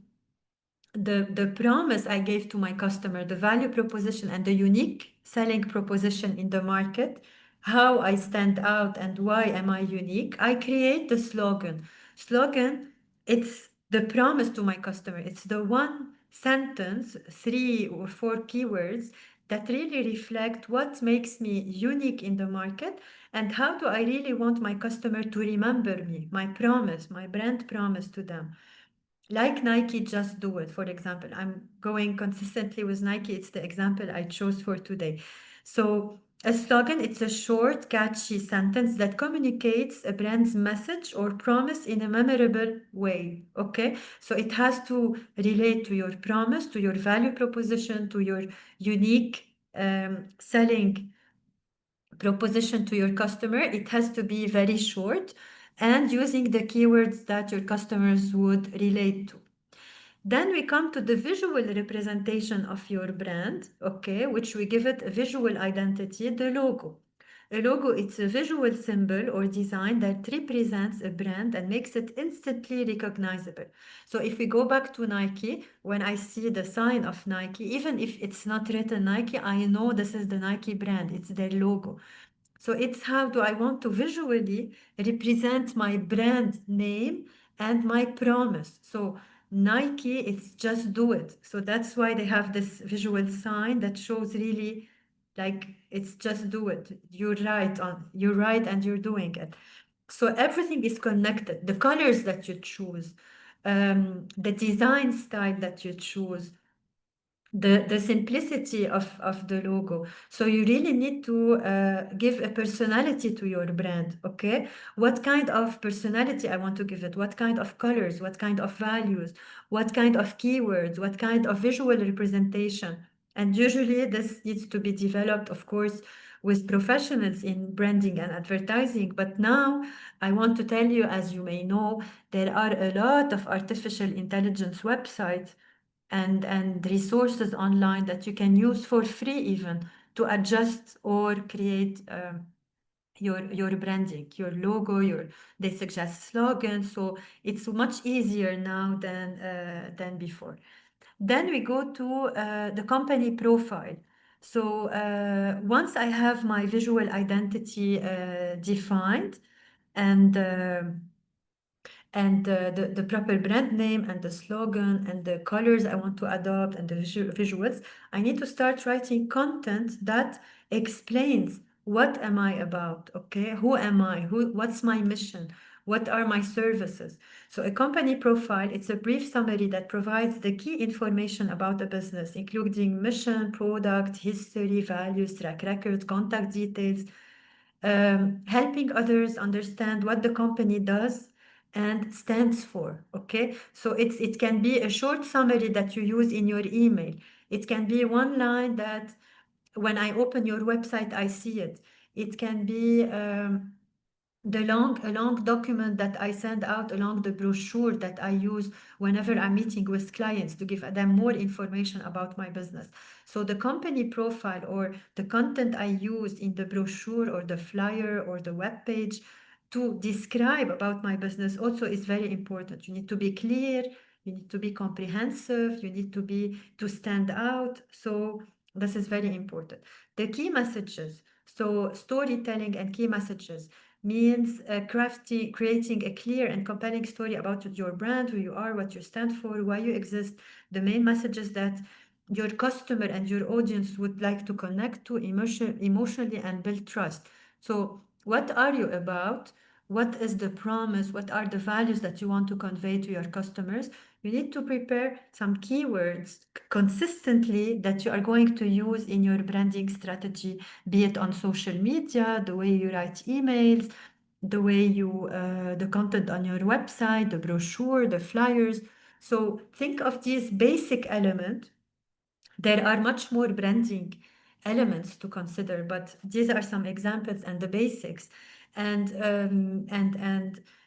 the promise I gave to my customer, the value proposition and the unique selling proposition in the market, how I stand out and why am I unique, I create the slogan. Slogan, it's the promise to my customer. It's the one sentence, 3 or 4 keywords that really reflect what makes me unique in the market and how do I really want my customer to remember me, my promise, my brand promise to them. Like Nike, just do it, for example. I'm going consistently with Nike. It's the example I chose for today. So a slogan, it's a short, catchy sentence that communicates a brand's message or promise in a memorable way, okay? So it has to relate to your promise, to your value proposition, to your unique selling proposition to your customer. It has to be very short and using the keywords that your customers would relate to. Then we come to the visual representation of your brand, okay, which we give it a visual identity, the logo. A logo, it's a visual symbol or design that represents a brand and makes it instantly recognizable. So if we go back to Nike, when I see the sign of Nike, even if it's not written Nike, I know this is the Nike brand, it's their logo. So it's how do I want to visually represent my brand name and my promise. So Nike, it's just do it. So that's why they have this visual sign that shows really like it's just do it. You're right and you're doing it. So everything is connected. The colors that you choose, the design style that you choose, the simplicity of the logo. So you really need to give a personality to your brand, okay? What kind of personality I want to give it? What kind of colors? What kind of values? What kind of keywords? What kind of visual representation? And usually this needs to be developed, of course, with professionals in branding and advertising. But now I want to tell you, as you may know, there are a lot of artificial intelligence websites and resources online that you can use for free even to adjust or create your branding, your logo, they suggest slogans. So it's much easier now than before. Then we go to the company profile. So once I have my visual identity defined and the proper brand name and the slogan and the colors I want to adopt and the visuals, I need to start writing content that explains what am I about, okay? Who am I? What's my mission? What are my services? So a company profile, it's a brief summary that provides the key information about the business, including mission, product, history, values, track record, contact details, helping others understand what the company does and stands for, okay? So it can be a short summary that you use in your email. It can be one line that when I open your website, I see it. It can be a long document that I send out along the brochure that I use whenever I'm meeting with clients to give them more information about my business. So the company profile or the content I use in the brochure or the flyer or the web page to describe about my business also is very important. You need to be clear, You need to be comprehensive. You need to stand out. So this is very important. The key messages. So storytelling and key messages means creating a clear and compelling story about your brand, who you are, what you stand for, why you exist, the main messages that your customer and your audience would like to connect to emotionally and build trust. So what are you about? What is the promise? What are the values that you want to convey to your customers? You need to prepare some keywords consistently that you are going to use in your branding strategy, be it on social media, the way you write emails, the way you, the content on your website, the brochure, the flyers. So think of these basic elements. There are much more branding elements to consider, but these are some examples and the basics. And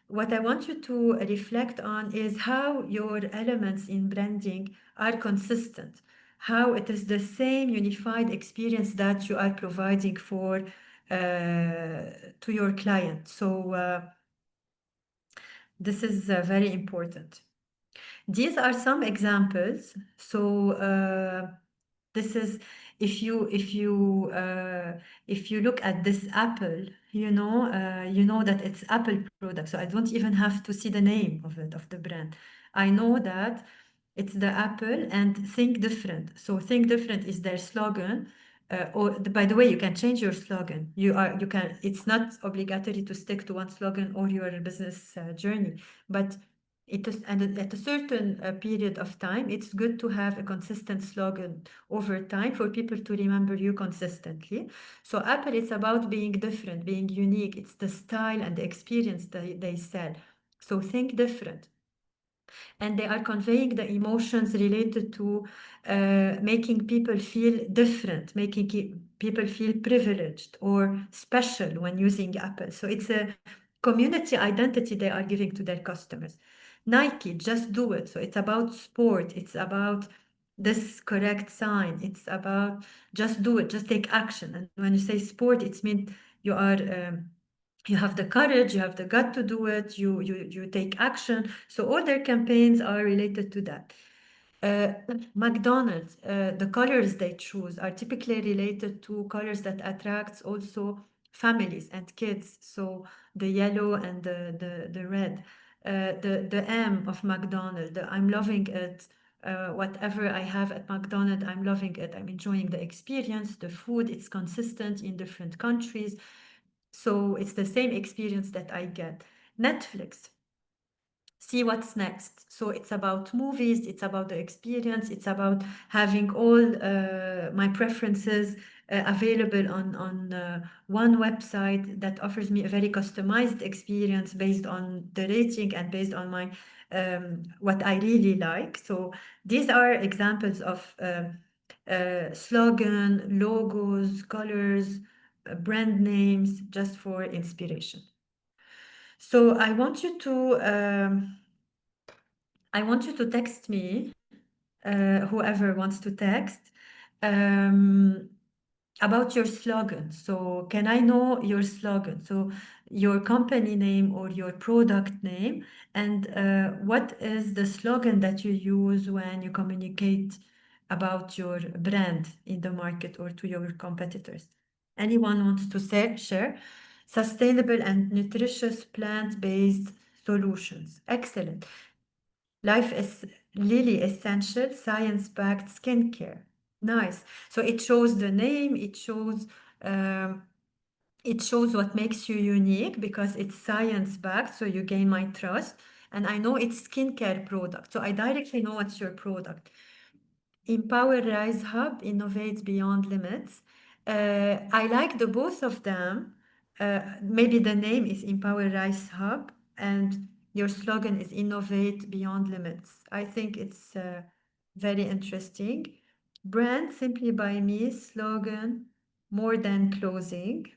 what I want you to reflect on is how your elements in branding are consistent, how it is the same unified experience that you are providing for to your client. So this is very important. These are some examples. So this is if you look at this apple, you know that it's Apple product. So I don't even have to see the name of it, of the brand. I know that it's the apple and think different. So think different is their slogan. Or by the way, you can change your slogan. It's not obligatory to stick to one slogan or your business journey, but and at a certain period of time, it's good to have a consistent slogan over time for people to remember you consistently. So Apple, it's about being different, being unique. It's the style and the experience that they sell. So think different. And they are conveying the emotions related to making people feel different, making people feel privileged or special when using Apple. So it's a community identity they are giving to their customers. Nike, just do it. So it's about sport. It's about this correct sign. It's about just do it, just take action. And when you say sport, it means you are you have the courage, you have the gut to do it, you take action. So all their campaigns are related to that. McDonald's, the colors they choose are typically related to colors that attracts also families and kids. So the yellow and the red. The M of McDonald's, I'm loving it. Whatever I have at McDonald's, I'm loving it. I'm enjoying the experience, the food, it's consistent in different countries. So it's the same experience that I get. Netflix, see what's next. So it's about movies, it's about the experience, it's about having all my preferences available on one website that offers me a very customized experience based on the rating and based on my what I really like. So these are examples of slogan, logos, colors, brand names, just for inspiration. So I want you to text me, whoever wants to text, about your slogan. So can I know your slogan? So your company name or your product name, and what is the slogan that you use when you communicate about your brand in the market or to your competitors? Anyone wants to share? Sustainable and nutritious plant-based solutions. Excellent. Life is Lily Essential Science-Backed Skincare. Nice. So it shows the name, it shows what makes you unique because it's science-backed, so you gain my trust. And I know it's skincare product, so I directly know what's your product. Empower Rise Hub, Innovate Beyond Limits. I like the both of them. Maybe the name is Empower Rise Hub and your slogan is Innovate Beyond Limits. I think it's very interesting. Brand Simply by Me slogan, More Than Clothing.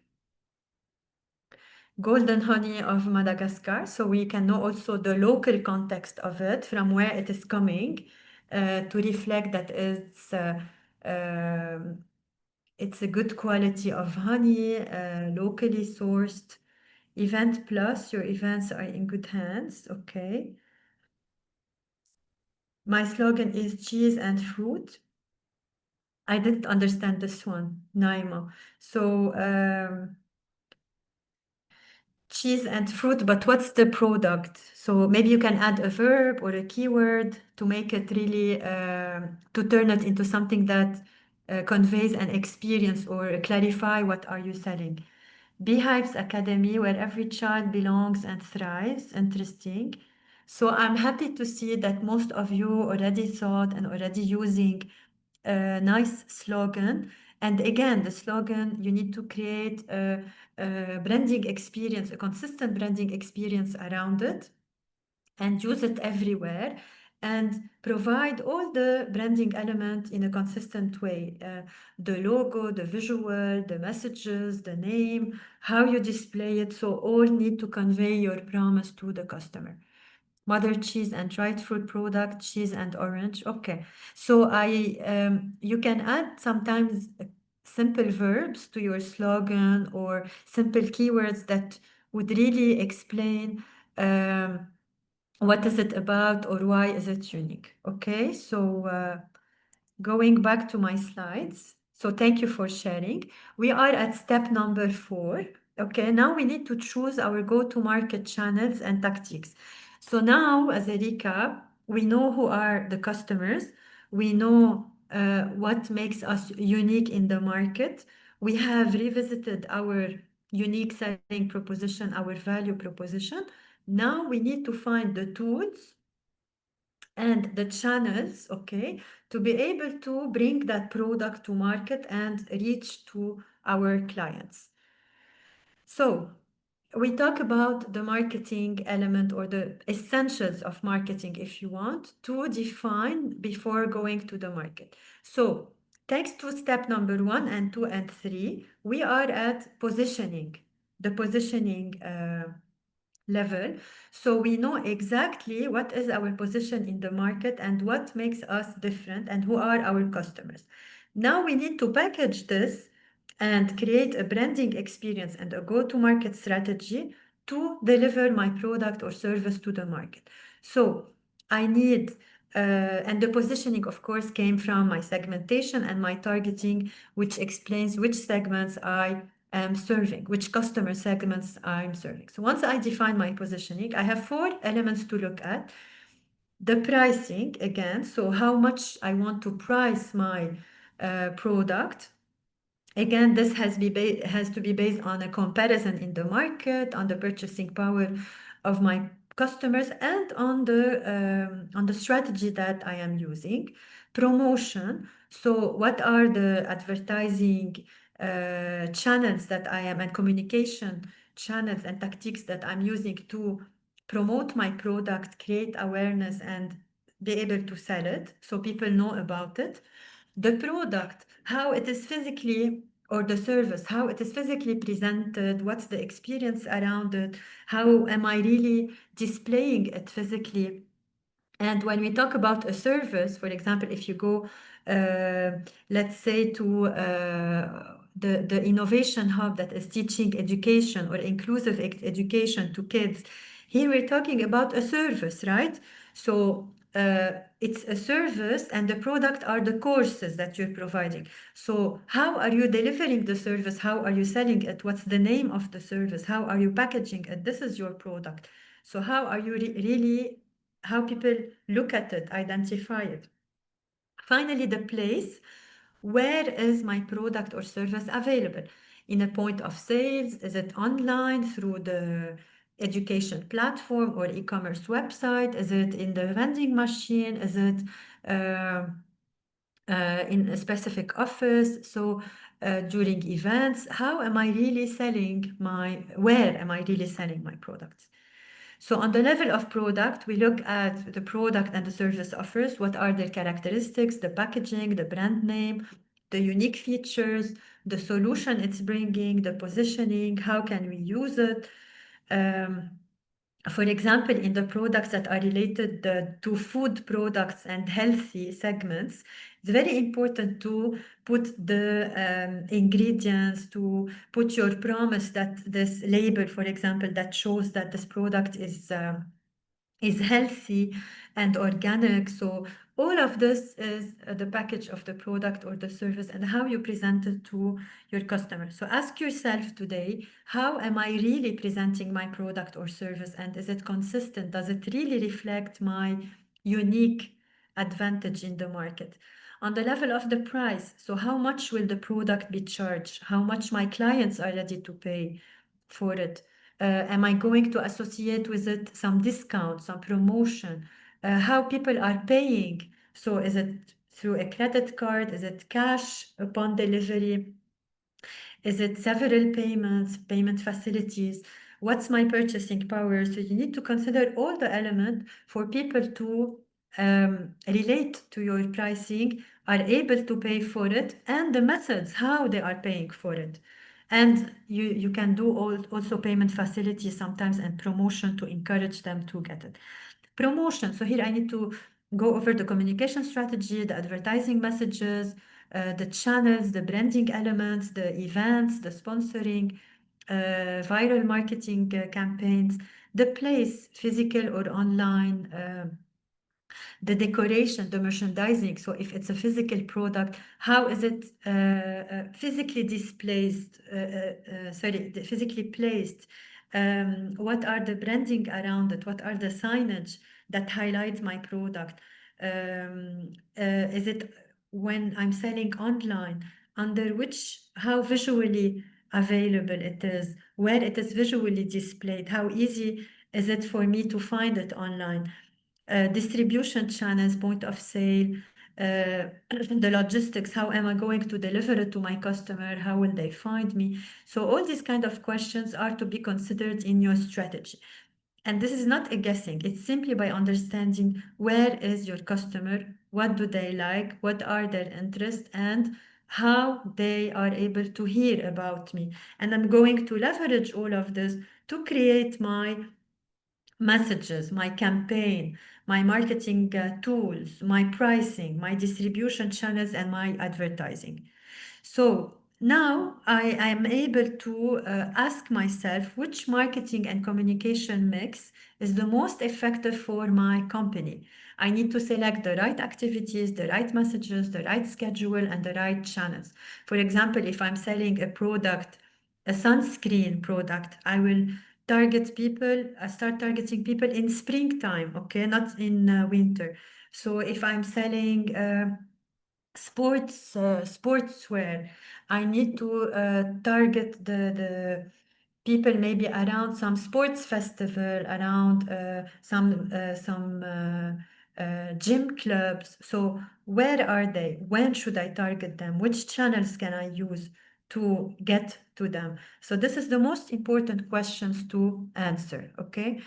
Golden honey of Madagascar, so we can know also the local context of it, from where it is coming, to reflect that it's a good quality of honey, locally sourced. Event Plus, your events are in good hands, okay. My slogan is cheese and fruit. I didn't understand this one, Naima. So cheese and fruit, but what's the product? So maybe you can add a verb or a keyword to make it really, to turn it into something that conveys an experience or clarify what are you selling. Beehives Academy, where every child belongs and thrives. Interesting. So I'm happy to see that most of you already thought and already using a nice slogan. And again, the slogan, you need to create a branding experience, a consistent branding experience around it, and use it everywhere, and provide all the branding elements in a consistent way. The logo, the visual, the messages, the name, how you display it. So all need to convey your promise to the customer. Mother cheese and dried fruit product, cheese and orange. Okay, so you can add sometimes simple verbs to your slogan or simple keywords that would really explain what is it about or why is it unique. Okay, so going back to my slides. So thank you for sharing. We are at step number 4. Okay, now we need to choose our go-to-market channels and tactics. So now, as a recap, we know who are the customers. We know what makes us unique in the market. We have revisited our unique selling proposition, our value proposition. Now we need to find the tools and the channels, okay, to be able to bring that product to market and reach to our clients. So we talk about the marketing element or the essentials of marketing, if you want, to define before going to the market. So thanks to step number 1 and 2 and 3, we are at positioning, the positioning level. So we know exactly what is our position in the market and what makes us different and who are our customers. Now we need to package this and create a branding experience and a go-to-market strategy to deliver my product or service to the market. So I need, and the positioning, of course, came from my segmentation and my targeting, which explains which segments I am serving, which customer segments I'm serving. So once I define my positioning, I have 4 elements to look at. The pricing, again, so how much I want to price my product. Again, this has to be based on a comparison in the market, on the purchasing power of my customers, and on the strategy that I am using. Promotion. So what are the advertising channels that I am, and communication channels and tactics that I'm using to promote my product, create awareness, and be able to sell it so people know about it. The product, how it is physically, or the service, how it is physically presented, what's the experience around it, how am I really displaying it physically. And when we talk about a service, for example, if you go, let's say, to the innovation hub that is teaching education or inclusive education to kids, here we're talking about a service, right? So it's a service, and the product are the courses that you're providing. So how are you delivering the service? How are you selling it? What's the name of the service? How are you packaging it? This is your product. So how are you really, how people look at it, identify it. Finally, the place. Where is my product or service available? In a point of sales? Is it online through the education platform or e-commerce website? Is it in the vending machine? Is it in a specific office? So during events, how am I really selling where am I really selling my products? So on the level of product, we look at the product and the service offers. What are their characteristics, the packaging, the brand name, the unique features, the solution it's bringing, the positioning, how can we use it? For example, in the products that are related to food products and healthy segments, it's very important to put the ingredients, to put your promise, that this label, for example, that shows that this product is healthy, and organic. So all of this is the package of the product or the service and how you present it to your customer. So ask yourself today, how am I really presenting my product or service, and is it consistent? Does it really reflect my unique advantage in the market? On the level of the price, so how much will the product be charged? How much my clients are ready to pay for it? Am I going to associate with it some discount, some promotion? How people are paying? So is it through a credit card? Is it cash upon delivery? Is it several payments, payment facilities? What's my purchasing power? So you need to consider all the elements for people to relate to your pricing, are able to pay for it, and the methods, how they are paying for it. And you can do also payment facilities sometimes and promotion to encourage them to get it. Promotion. So here I need to go over the communication strategy, the advertising messages, the channels, the branding elements, the events, the sponsoring, viral marketing campaigns, the place, physical or online, the decoration, the merchandising. So if it's a physical product, how is it physically displayed? Physically placed. What are the branding around it? What are the signage that highlight my product? Is it when I'm selling online, under which, how visually available it is, where it is visually displayed, how easy is it for me to find it online? Distribution channels, point of sale, the logistics, how am I going to deliver it to my customer? How will they find me? So all these kind of questions are to be considered in your strategy. And this is not a guessing. It's simply by understanding where is your customer, what do they like, what are their interests, and how they are able to hear about me. And I'm going to leverage all of this to create my messages, my campaign, my marketing tools, my pricing, my distribution channels, and my advertising. So now I am able to ask myself which marketing and communication mix is the most effective for my company. I need to select the right activities, the right messages, the right schedule, and the right channels. For example, if I'm selling a product, a sunscreen product, I will target people, start targeting people in springtime, okay, not in winter. So if I'm selling sportswear, I need to target the people maybe around some sports festival, around some gym clubs. So where are they? When should I target them? Which channels can I use to get to them? So this is the most important questions to answer, okay?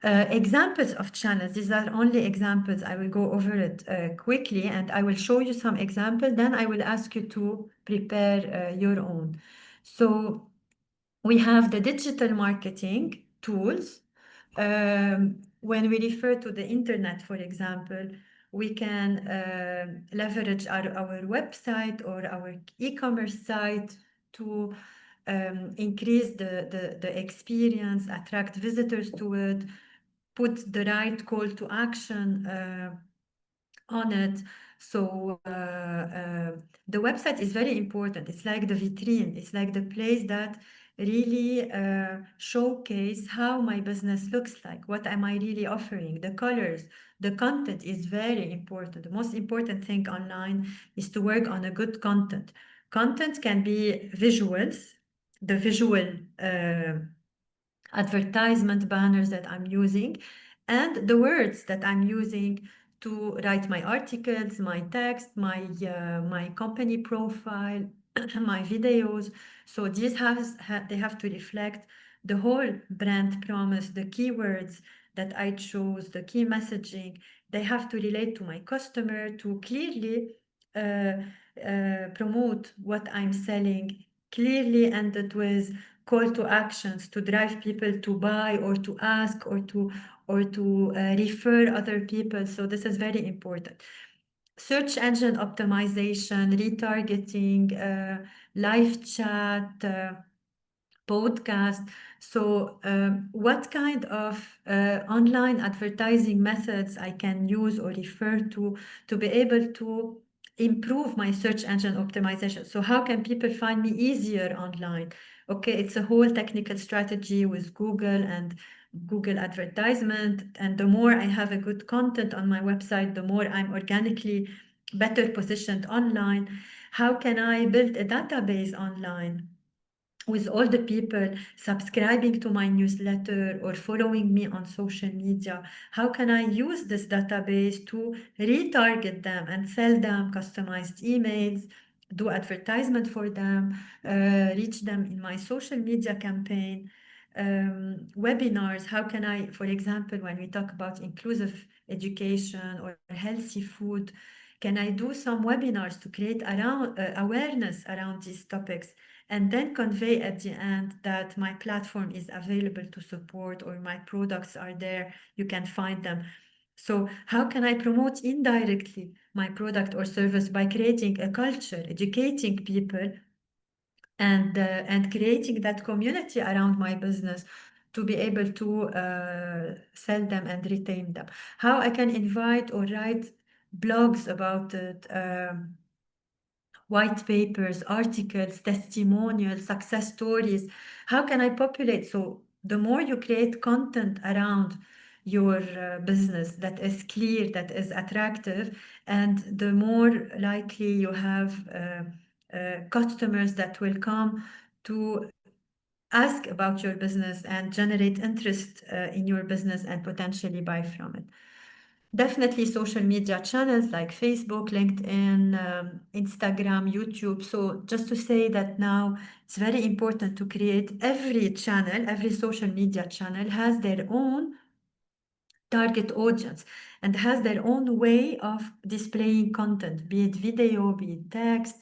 Examples of channels, these are only examples. I will go over it quickly and I will show you some examples. Then I will ask you to prepare your own. So we have the digital marketing tools. When we refer to the internet, for example, we can leverage our website or our e-commerce site to increase the experience, attract visitors to it, put the right call to action on it. So the website is very important. It's like the vitrine. It's like the place that really showcase how my business looks like. What am I really offering? The colors, the content is very important. The most important thing online is to work on a good content. Content can be visuals, the visual advertisement banners that I'm using, and the words that I'm using to write my articles, my text, my company profile, my videos. So these they have to reflect the whole brand promise, the keywords that I chose, the key messaging. They have to relate to my customer to clearly promote what I'm selling, clearly ended with call to actions to drive people to buy or to ask or to refer other people. So this is very important. Search engine optimization, retargeting, live chat, podcast. So what kind of online advertising methods I can use or refer to be able to improve my search engine optimization? So how can people find me easier online? Okay, it's a whole technical strategy with Google and Google advertisement. And the more I have a good content on my website, the more I'm organically better positioned online. How can I build a database online with all the people subscribing to my newsletter or following me on social media? How can I use this database to retarget them and sell them customized emails, do advertisement for them, reach them in my social media campaign? Webinars, how can I, for example, when we talk about inclusive education or healthy food, can I do some webinars to create awareness around these topics, and then convey at the end that my platform is available to support, or my products are there, you can find them. So how can I promote indirectly my product or service? By creating a culture, educating people, and creating that community around my business to be able to sell them and retain them. How I can invite or write blogs about it, white papers, articles, testimonials, success stories. How can I populate? So the more you create content around your business that is clear, that is attractive, and the more likely you have customers that will come to ask about your business and generate interest in your business and potentially buy from it. Definitely social media channels like Facebook, LinkedIn, Instagram, YouTube. So just to say that now it's very important to create every channel, every social media channel has their own target audience and has their own way of displaying content, be it video, be it text,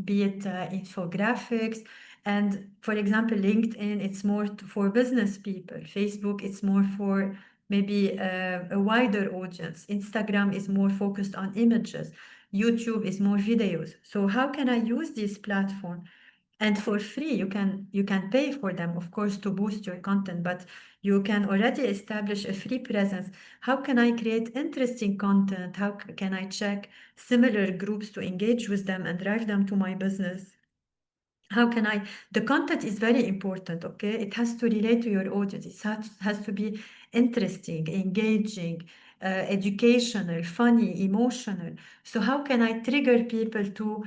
be it infographics. And for example, LinkedIn, it's more for business people. Facebook, it's more for maybe a wider audience. Instagram is more focused on images. YouTube is more videos. So how can I use this platform? And for free, you can pay for them, of course, to boost your content, but you can already establish a free presence. How can I create interesting content? How can I check similar groups to engage with them and drive them to my business? How can I, the content is very important, okay? It has to relate to your audience. It has to be interesting, engaging, educational, funny, emotional. So how can I trigger people to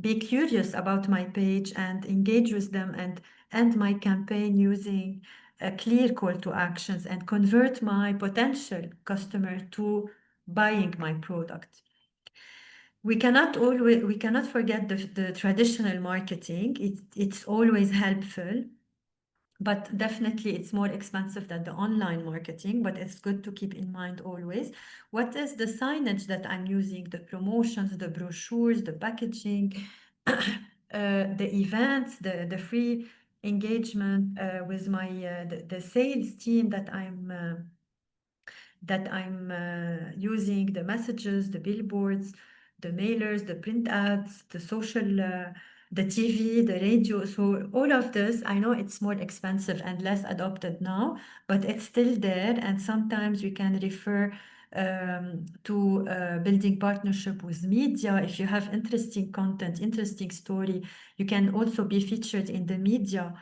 be curious about my page and engage with them and end my campaign using a clear call to actions and convert my potential customer to buying my product? We cannot forget the traditional marketing. It's always helpful, but definitely it's more expensive than the online marketing, but it's good to keep in mind always. What is the signage that I'm using, the promotions, the brochures, the packaging, the events, the free engagement with my the sales team that I'm using, the messages, the billboards, the mailers, the print ads, the social, the TV, the radio. So all of this, I know it's more expensive and less adopted now, but it's still there. And sometimes we can refer to building partnership with media. If you have interesting content, interesting story, you can also be featured in the media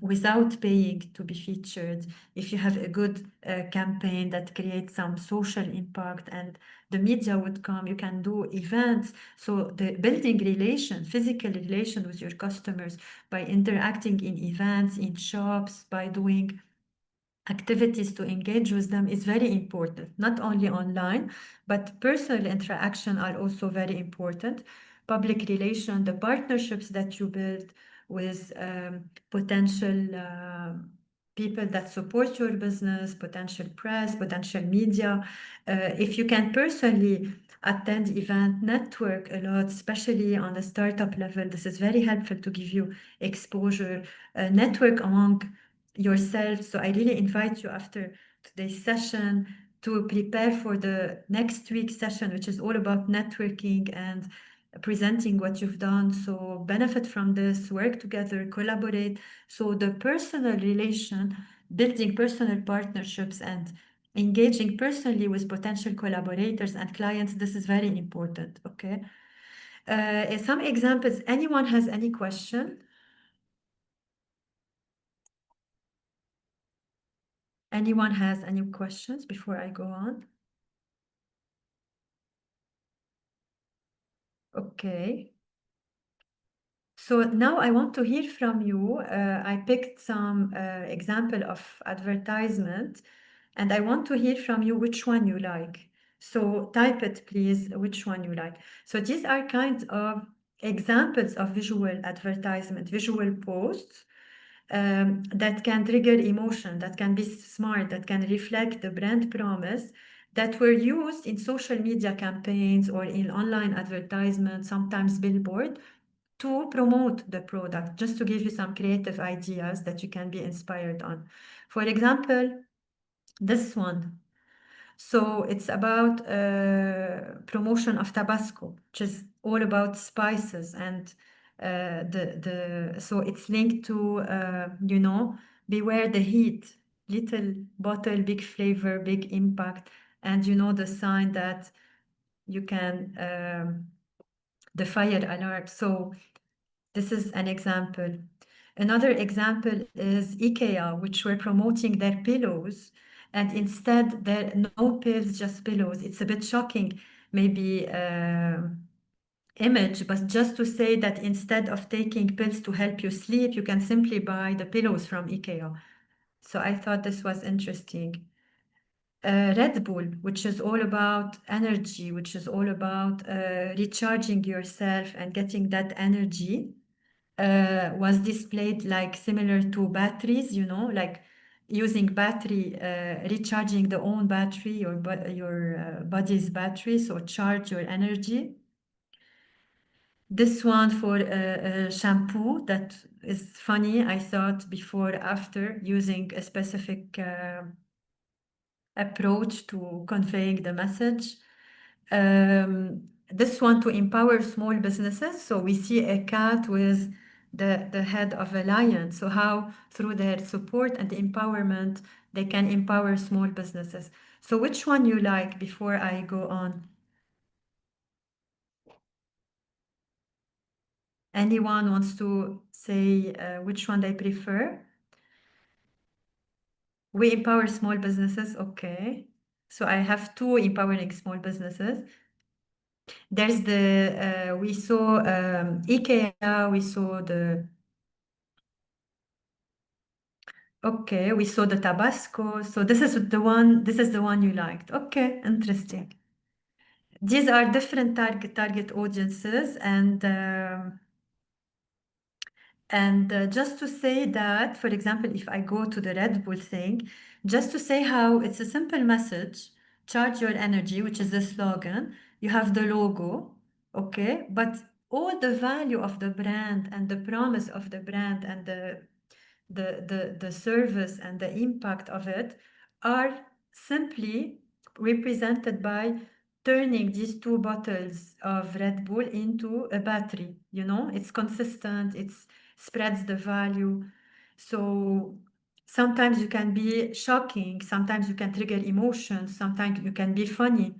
without paying to be featured. If you have a good campaign that creates some social impact and the media would come, you can do events. So the building physical relation with your customers by interacting in events, in shops, by doing activities to engage with them is very important. Not only online, but personal interaction are also very important. Public relation, the partnerships that you build with potential people that support your business, potential press, potential media. If you can personally attend event, network a lot, especially on the startup level, this is very helpful to give you exposure, network among yourself. So I really invite you after today's session to prepare for the next week's session, which is all about networking and presenting what you've done. So benefit from this, work together, collaborate. So the personal relation, building personal partnerships and engaging personally with potential collaborators and clients, this is very important, okay? Some examples, anyone has any question? Anyone has any questions before I go on? Okay. So now I want to hear from you. I picked some example of advertisement, and I want to hear from you which one you like. So type it, please, which one you like. So these are kind of examples of visual advertisement, visual posts that can trigger emotion, that can be smart, that can reflect the brand promise, that were used in social media campaigns or in online advertisements, sometimes billboard, to promote the product, just to give you some creative ideas that you can be inspired on. For example, this one. So it's about promotion of Tabasco, which is all about spices, and so it's linked to you know, beware the heat, little bottle, big flavor, big impact, and you know the sign that you can the fire alert. So this is an example. Another example is IKEA, which were promoting their pillows, and instead there no pills, just pillows. It's a bit shocking, maybe image, but just to say that instead of taking pills to help you sleep, you can simply buy the pillows from IKEA. So I thought this was interesting. Red Bull, which is all about energy, which is all about recharging yourself and getting that energy. Was displayed like similar to batteries, you know, like using battery, recharging the own battery, your body's battery, so charge your energy. This one for shampoo, that is funny. I thought before, after, using a specific approach to conveying the message. This one to empower small businesses. So we see a cat with the head of a lion. So how through their support and empowerment, they can empower small businesses. So which one you like before I go on? Anyone wants to say which one they prefer? We empower small businesses, okay. So I have two empowering small businesses. There's the, we saw IKEA, we saw the, okay, we saw the Tabasco. So this is the one you liked. Okay, interesting. These are different target audiences, and just to say that, for example, if I go to the Red Bull thing, just to say how it's a simple message, charge your energy, which is the slogan. You have the logo, okay? But all the value of the brand and the promise of the brand and the service and the impact of it are simply represented by turning these two bottles of Red Bull into a battery. You know, it's consistent, it's spreads the value. So sometimes you can be shocking, sometimes you can trigger emotions, sometimes you can be funny,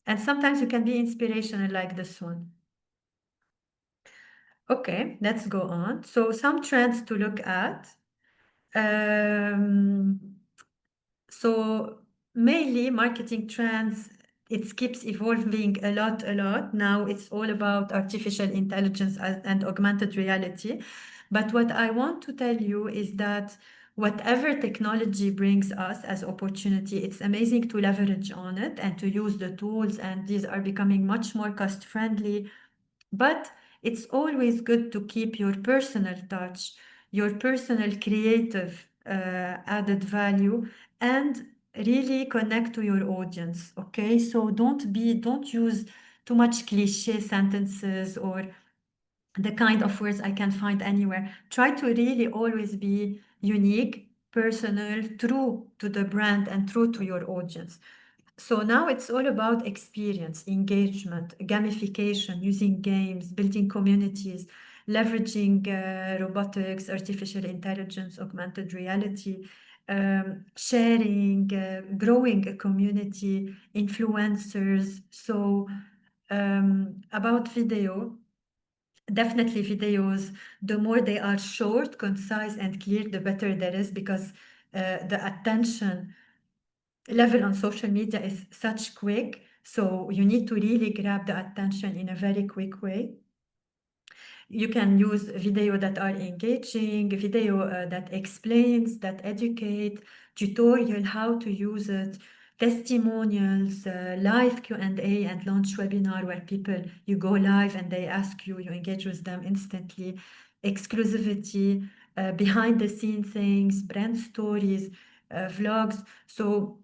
and sometimes you can be inspirational like this one. Okay, let's go on. So some trends to look at. So mainly marketing trends, it keeps evolving a lot. Now it's all about artificial intelligence and augmented reality. But what I want to tell you is that whatever technology brings us as opportunity, it's amazing to leverage on it and to use the tools, and these are becoming much more cost friendly. But it's always good to keep your personal touch, your personal creative added value, and really connect to your audience. Okay, so don't use too much cliche sentences or the kind of words I can find anywhere. Try to really always be unique, personal, true to the brand and true to your audience. So now it's all about experience, engagement, gamification, using games, building communities, leveraging robotics, artificial intelligence, augmented reality, sharing, growing a community, influencers. So about video, definitely videos, the more they are short, concise, and clear, the better there is, because the attention level on social media is such quick. So you need to really grab the attention in a very quick way. You can use video that are engaging, video that explains, that educate, tutorial how to use it, testimonials, live Q&A, and launch webinar where people, you go live and they ask you, you engage with them instantly, exclusivity, behind the scene things, brand stories, vlogs. So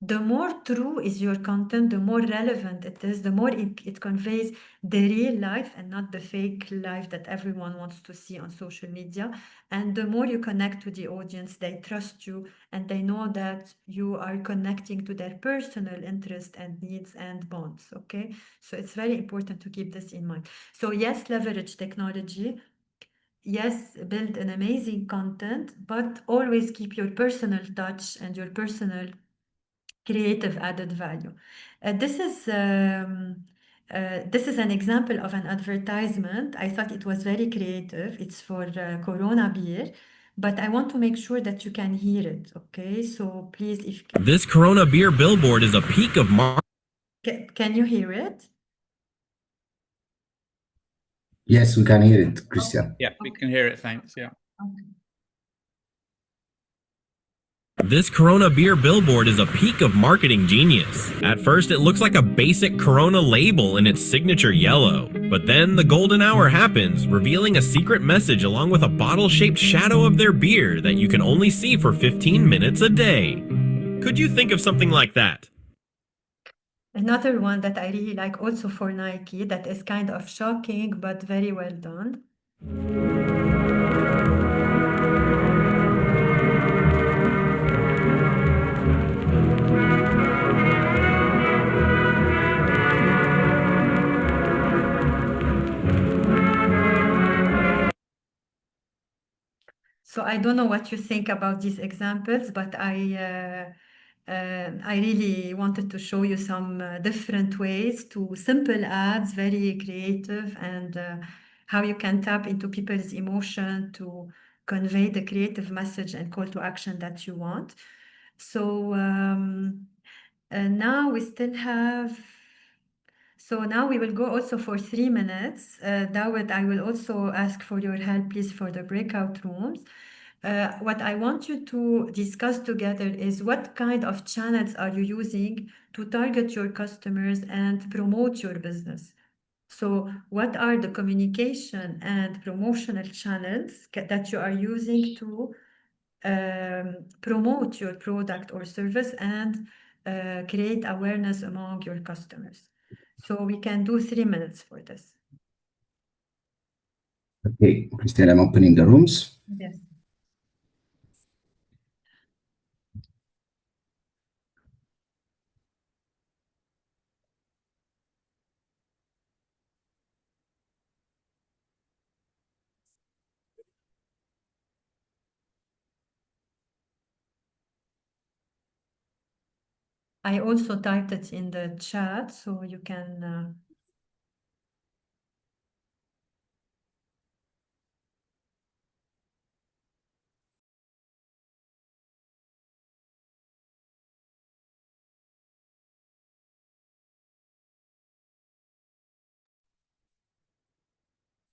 the more true is your content, the more relevant it is, the more it conveys the real life and not the fake life that everyone wants to see on social media. And the more you connect to the audience, they trust you and they know that you are connecting to their personal interest and needs and bonds. Okay, so it's very important to keep this in mind. So yes, leverage technology. Yes, build an amazing content, but always keep your personal touch and your personal creative added value. This is an example of an advertisement. I thought it was very creative. It's for Corona beer, but I want to make sure that you can hear it. Okay, so please, if
This Corona beer billboard is a peak of
can you hear it?
Yes, we can hear it, Christian.
Yeah, we can hear it. Thanks. Yeah.
Okay.
This Corona beer billboard is a peak of marketing genius. At first, it looks like a basic Corona label in its signature yellow. But then the golden hour happens, revealing a secret message along with a bottle-shaped shadow of their beer that you can only see for 15 minutes a day. Could you think of something like that?
Another one that I really like, also for Nike, that is kind of shocking but very well done. So I don't know what you think about these examples, but I really wanted to show you some different ways to simple ads, very creative, and how you can tap into people's emotion to convey the creative message and call to action that you want. So now we still have. So now we will go also for 3 minutes. Dawood, I will also ask for your help, please, for the breakout rooms. What I want you to discuss together is what kind of channels are you using to target your customers and promote your business? So what are the communication and promotional channels that you are using to promote your product or service and create awareness among your customers? So we can do 3 minutes for this.
Okay, Christian, I'm opening the rooms.
Yes. I also typed it in the chat, so you can.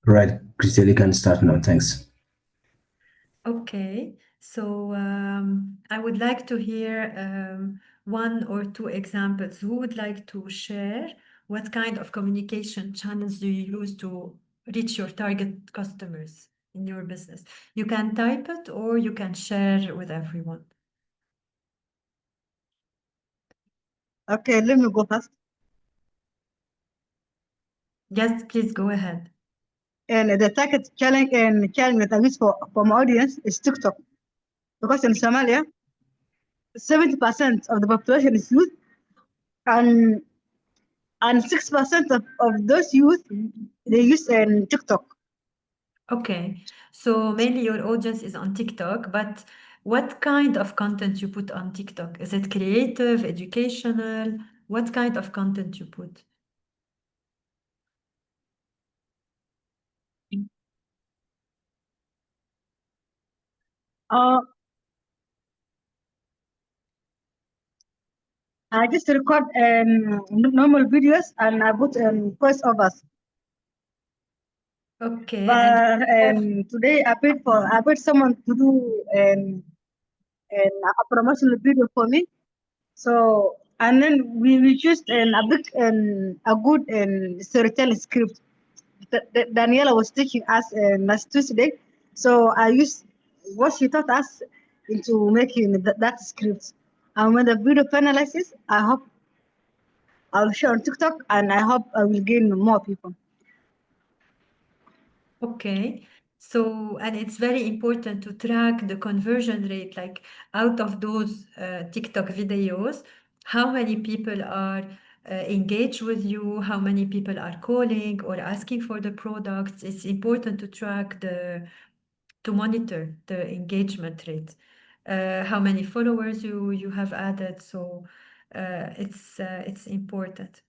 Right, Christian, you can start now. Thanks.
Okay, so I would like to hear 1 or 2 examples. Who would like to share what kind of communication channels do you use to reach your target customers in your business? You can type it or you can share with everyone.
Okay, let me go first.
Yes, please go ahead.
And the target challenge that I use for my audience is TikTok. Because in Somalia, 70% of the population is youth, and 6% of those youth, they use TikTok.
Okay, so mainly your audience is on TikTok, but what kind of content you put on TikTok? Is it creative, educational? What kind of content you put?
I just record normal videos and I put voiceovers.
Okay,
But today I paid someone to do a promotional video for me. So and then we choose a good storytelling script that Daniela was teaching us last Tuesday. So I used what she taught us into making that script. And when the video finalizes, I hope I'll share on TikTok and I hope I will gain more people.
okay. So, and it's very important to track the conversion rate, like out of those TikTok videos, how many people are engaged with you, how many people are calling or asking for the products. It's important to track to monitor the engagement rate, how many followers you have added. So it's important.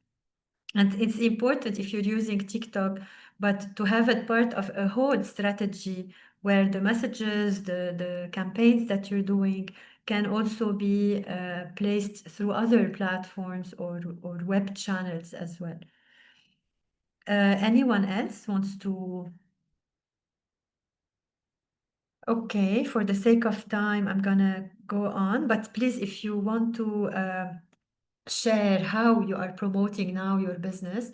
And it's important if you're using TikTok, but to have it part of a whole strategy where the messages, the campaigns that you're doing can also be placed through other platforms or web channels as well. Anyone else wants to? Okay, for the sake of time, I'm gonna go on, but please, if you want to share how you are promoting now your business,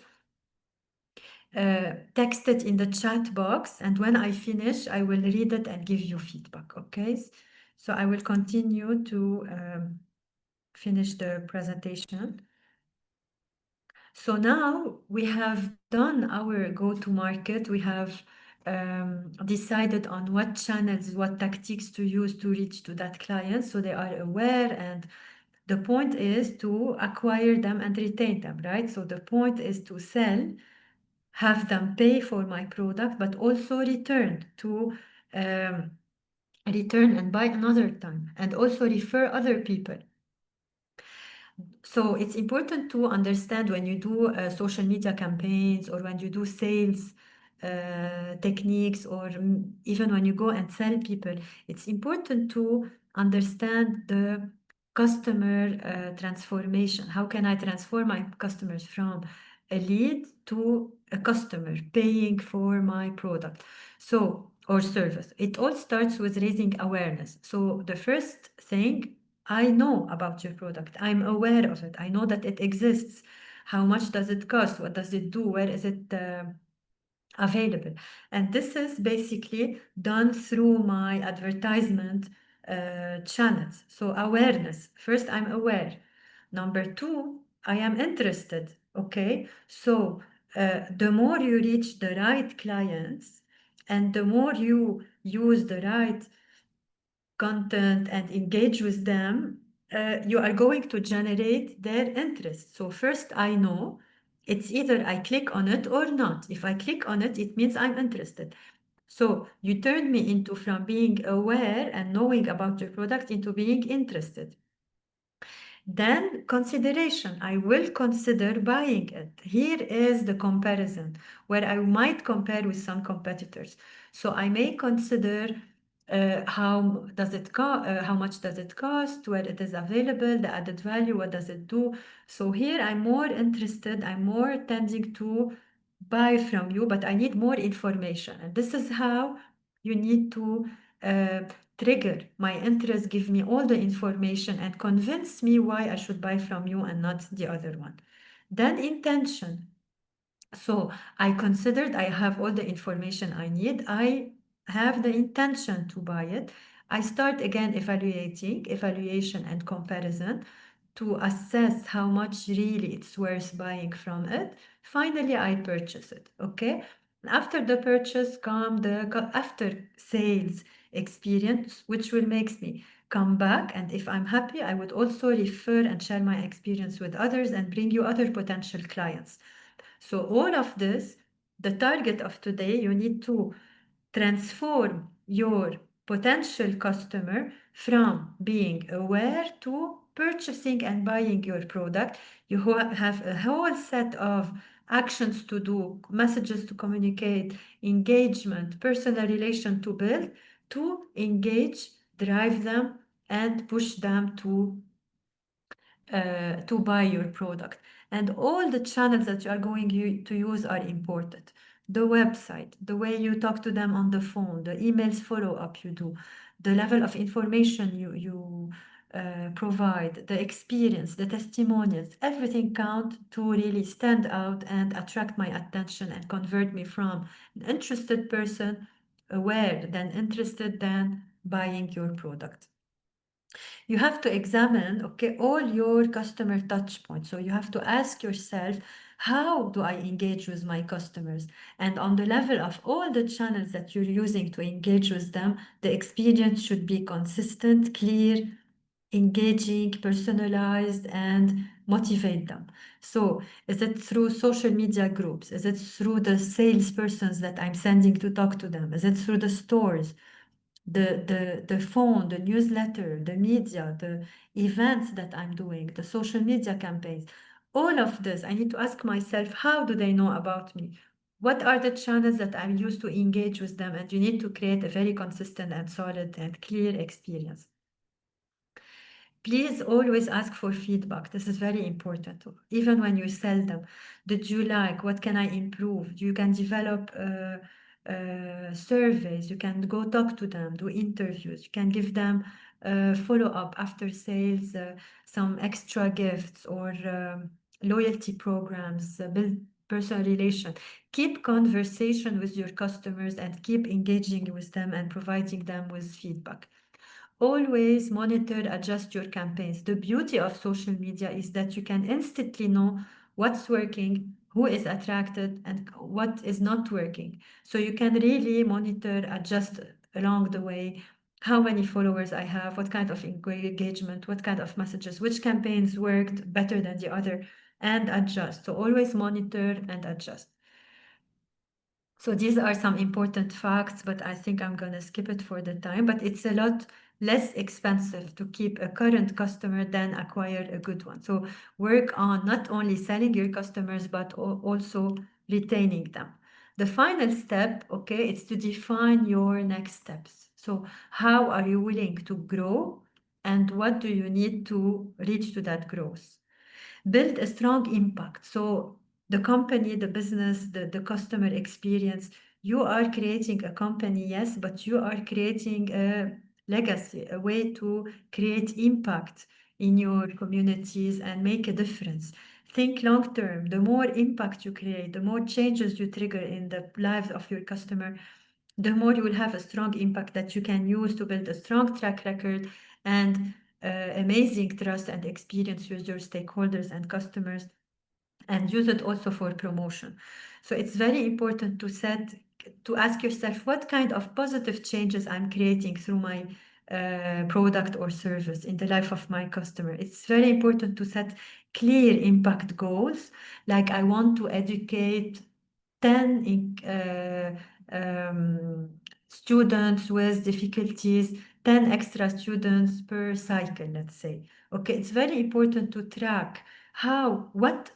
text it in the chat box, and when I finish, I will read it and give you feedback, okay? So I will continue to finish the presentation. So now we have done our go-to-market. We have decided on what channels, what tactics to use to reach to that client so they are aware, and the point is to acquire them and retain them, right? So the point is to sell, have them pay for my product, but also return and buy another time, and also refer other people. So it's important to understand when you do social media campaigns or when you do sales techniques, or even when you go and sell people, it's important to understand the customer transformation. How can I transform my customers from a lead to a customer paying for my product or service? It all starts with raising awareness. So the first thing, I know about your product. I'm aware of it. I know that it exists. How much does it cost? What does it do? Where is it available? And this is basically done through my advertisement channels. So awareness. First, I'm aware. Number two, I am interested. Okay. So the more you reach the right clients and the more you use the right content and engage with them, you are going to generate their interest. So first, I know it's either I click on it or not. If I click on it, it means I'm interested. So you turned me into from being aware and knowing about your product into being interested. Then consideration, I will consider buying it. Here is the comparison where I might compare with some competitors. So I may consider how much does it cost, where it is available, the added value, what does it do. So here I'm more interested, I'm more tending to buy from you, but I need more information. And this is how you need to trigger my interest, give me all the information and convince me why I should buy from you and not the other one. Then intention. So I considered I have all the information I need. I have the intention to buy it. I start again evaluation and comparison to assess how much really it's worth buying from it. Finally, I purchase it, okay? After the purchase come the after sales experience, which will make me come back. And if I'm happy, I would also refer and share my experience with others and bring you other potential clients. So all of this, the target of today, you need to transform your potential customer from being aware to purchasing and buying your product. You have a whole set of actions to do, messages to communicate, engagement, personal relation to build, to engage, drive them, and push them to buy your product. And all the channels that you are going to use are important. The website, the way you talk to them on the phone, the emails follow-up you do, the level of information you provide, the experience, the testimonials, everything count to really stand out and attract my attention and convert me from an interested person, aware, then interested, then buying your product. You have to examine, okay, all your customer touch points. So you have to ask yourself, how do I engage with my customers? And on the level of all the channels that you're using to engage with them, the experience should be consistent, clear, engaging, personalized, and motivate them. So is it through social media groups? Is it through the salespersons that I'm sending to talk to them? Is it through the stores? The phone, the newsletter, the media, the events that I'm doing, the social media campaigns, all of this, I need to ask myself, how do they know about me? What are the channels that I'm used to engage with them? And you need to create a very consistent and solid and clear experience. Please always ask for feedback. This is very important. Even when you sell them, did you like? What can I improve? You can develop surveys. You can go talk to them, do interviews. You can give them follow-up after sales, some extra gifts or loyalty programs, build personal relation. Keep conversation with your customers and keep engaging with them and providing them with feedback. Always monitor, adjust your campaigns. The beauty of social media is that you can instantly know what's working, who is attracted, and what is not working. So you can really monitor, adjust along the way, how many followers I have, what kind of engagement, what kind of messages, which campaigns worked better than the other, and adjust. So always monitor and adjust. So these are some important facts, but I think I'm going to skip it for the time. But it's a lot less expensive to keep a current customer than acquire a good one. So work on not only selling your customers, but also retaining them. The final step, okay, is to define your next steps. So how are you willing to grow and what do you need to reach to that growth? Build a strong impact. So the company, the business, the customer experience, you are creating a company, yes, but you are creating a legacy, a way to create impact in your communities and make a difference. Think long term. The more impact you create, the more changes you trigger in the lives of your customer, the more you will have a strong impact that you can use to build a strong track record and amazing trust and experience with your stakeholders and customers, and use it also for promotion. So it's very important to ask yourself what kind of positive changes I'm creating through my product or service in the life of my customer. It's very important to set clear impact goals, like I want to educate 10 students with difficulties, 10 extra students per cycle, let's say. Okay, it's very important to track what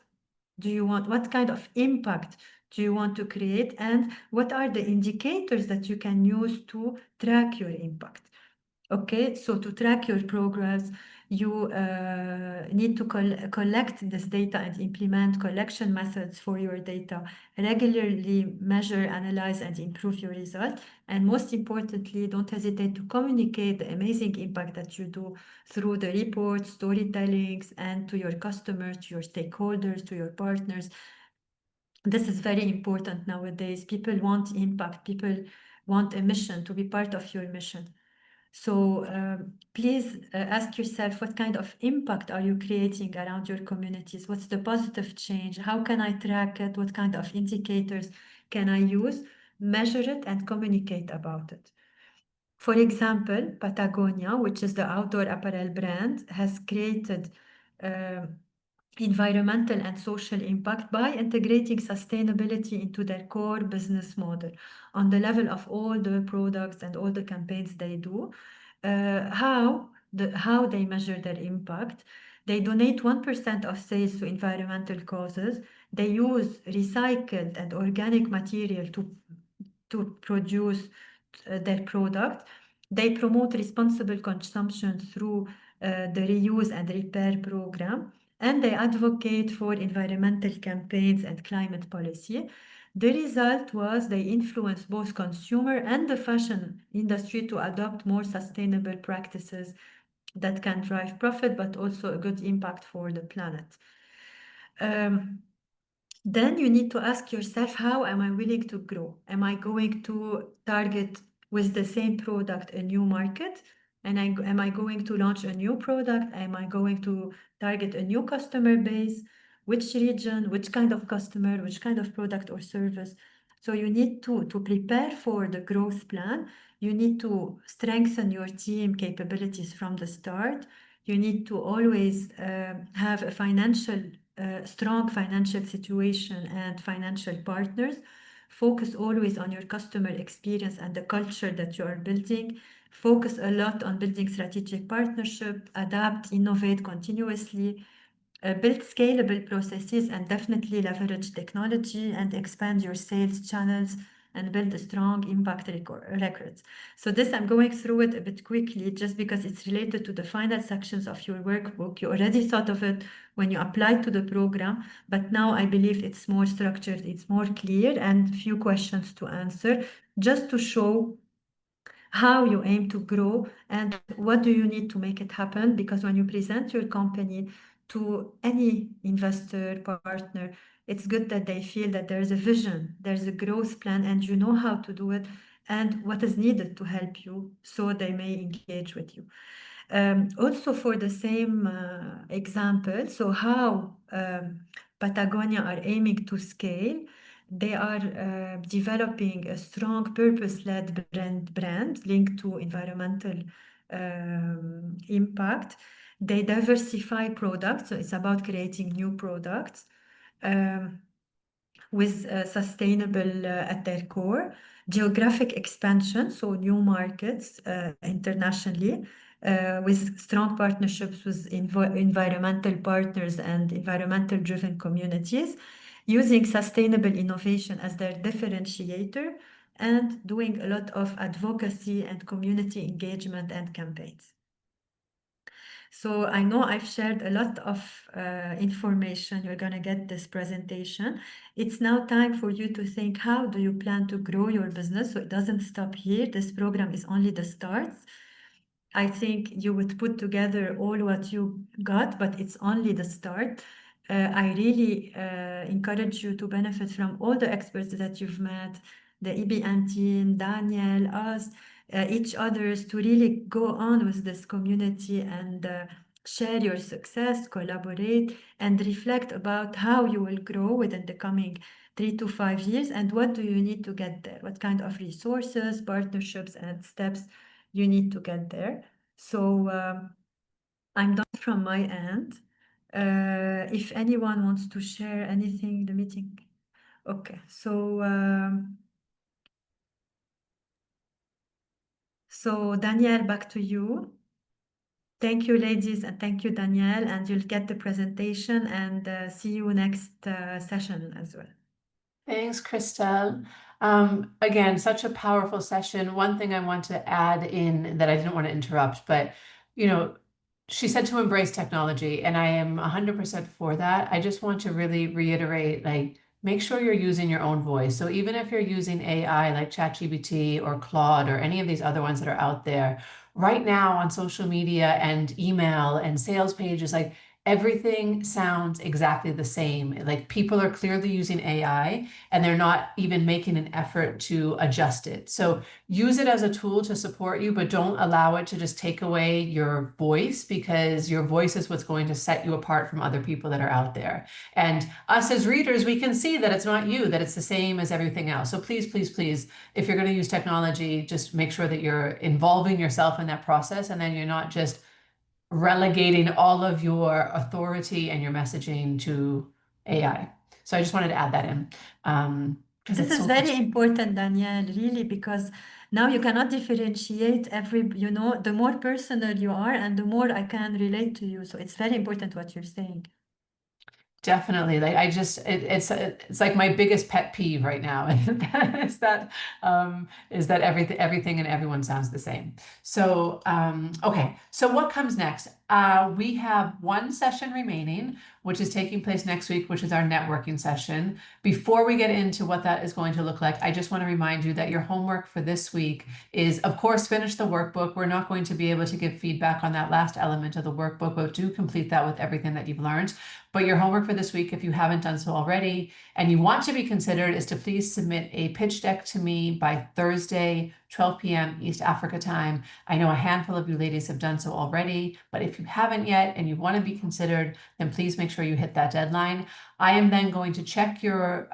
do you want, what kind of impact do you want to create, and what are the indicators that you can use to track your impact. Okay, so to track your progress, you need to collect this data and implement collection methods for your data, regularly measure, analyze, and improve your result. And most importantly, don't hesitate to communicate the amazing impact that you do through the reports, storytellings, and to your customers, to your stakeholders, to your partners. This is very important nowadays. People want impact. People want a mission, to be part of your mission. So please ask yourself, what kind of impact are you creating around your communities? What's the positive change? How can I track it? What kind of indicators can I use? Measure it and communicate about it. For example, Patagonia, which is the outdoor apparel brand, has created environmental and social impact by integrating sustainability into their core business model on the level of all the products and all the campaigns they do. How they measure their impact. They donate 1% of sales to environmental causes. They use recycled and organic material to produce their product. They promote responsible consumption through the reuse and repair program, and they advocate for environmental campaigns and climate policy. The result was they influenced both consumer and the fashion industry to adopt more sustainable practices that can drive profit, but also a good impact for the planet. Then you need to ask yourself, how am I willing to grow? Am I going to target with the same product a new market? And am I going to launch a new product? Am I going to target a new customer base? Which region, which kind of customer, which kind of product or service? So you need to prepare for the growth plan. You need to strengthen your team capabilities from the start. You need to always have a strong financial situation and financial partners. Focus always on your customer experience and the culture that you are building. Focus a lot on building strategic partnership, adapt, innovate continuously, build scalable processes, and definitely leverage technology and expand your sales channels and build a strong impact records. So this, I'm going through it a bit quickly just because it's related to the final sections of your workbook. You already thought of it when you applied to the program, but now I believe it's more structured, it's more clear, and few questions to answer just to show how you aim to grow and what do you need to make it happen. Because when you present your company to any investor partner, it's good that they feel that there's a vision, there's a growth plan, and you know how to do it and what is needed to help you, so they may engage with you. Also for the same example, so how Patagonia are aiming to scale, they are developing a strong purpose-led brand linked to environmental impact. They diversify products, so it's about creating new products with sustainable at their core. Geographic expansion, so new markets internationally, with strong partnerships with environmental partners and environmental-driven communities, using sustainable innovation as their differentiator, and doing a lot of advocacy and community engagement and campaigns. So I know I've shared a lot of information. You're going to get this presentation. It's now time for you to think, how do you plan to grow your business? So it doesn't stop here. This program is only the start. I think you would put together all what you got, but it's only the start. I really encourage you to benefit from all the experts that you've met, the EBN team, Daniel, us, each others, to really go on with this community and share your success, collaborate, and reflect about how you will grow within the coming 3 to 5 years, and what do you need to get there, what kind of resources, partnerships, and steps you need to get there. So I'm done from my end. If anyone wants to share anything, the meeting. Okay, so Danielle, back to you. Thank you, ladies, and thank you, Danielle, and you'll get the presentation, and see you next session as well.
Thanks, Christelle. Again, such a powerful session. One thing I want to add in that I didn't want to interrupt, but she said to embrace technology, and I am 100% for that. I just want to really reiterate, like, make sure you're using your own voice. So even if you're using AI like ChatGPT or Claude or any of these other ones that are out there right now on social media and email and sales pages, like, everything sounds exactly the same. Like people are clearly using AI and they're not even making an effort to adjust it. So use it as a tool to support you, but don't allow it to just take away your voice, because your voice is what's going to set you apart from other people that are out there. And us as readers, we can see that it's not you, that it's the same as everything else. So please, please, please, if you're going to use technology, just make sure that you're involving yourself in that process, and then you're not just relegating all of your authority and your messaging to AI. So I just wanted to add that in.
This is very important, Danielle, really, because now you cannot differentiate the more personal you are and the more I can relate to you. So it's very important what you're saying.
Definitely. Like it's like my biggest pet peeve right now is that everything and everyone sounds the same. So okay, so what comes next? We have one session remaining, which is taking place next week, which is our networking session. Before we get into what that is going to look like, I just want to remind you that your homework for this week is, of course, finish the workbook. We're not going to be able to give feedback on that last element of the workbook, but do complete that with everything that you've learned. But your homework for this week, if you haven't done so already, and you want to be considered, is to please submit a pitch deck to me by Thursday, 12 p.m. East Africa time. I know a handful of you ladies have done so already, but if you haven't yet and you want to be considered, then please make sure you hit that deadline. I am then going to check your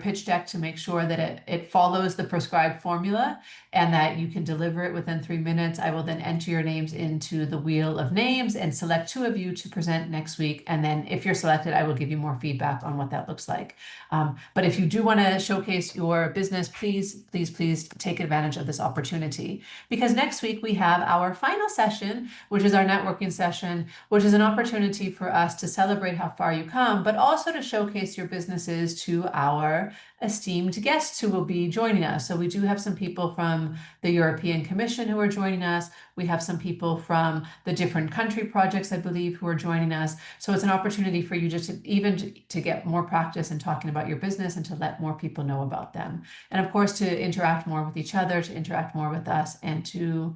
pitch deck to make sure that it follows the prescribed formula and that you can deliver it within 3 minutes. I will then enter your names into the wheel of names and select 2 of you to present next week. And then if you're selected, I will give you more feedback on what that looks like. But if you do want to showcase your business, please, please, please take advantage of this opportunity, because next week we have our final session, which is our networking session, which is an opportunity for us to celebrate how far you come, but also to showcase your businesses to our esteemed guests who will be joining us. So we do have some people from the European Commission who are joining us. We have some people from the different country projects, I believe, who are joining us. So it's an opportunity for you just to get more practice in talking about your business and to let more people know about them. And of course, to interact more with each other, to interact more with us, and to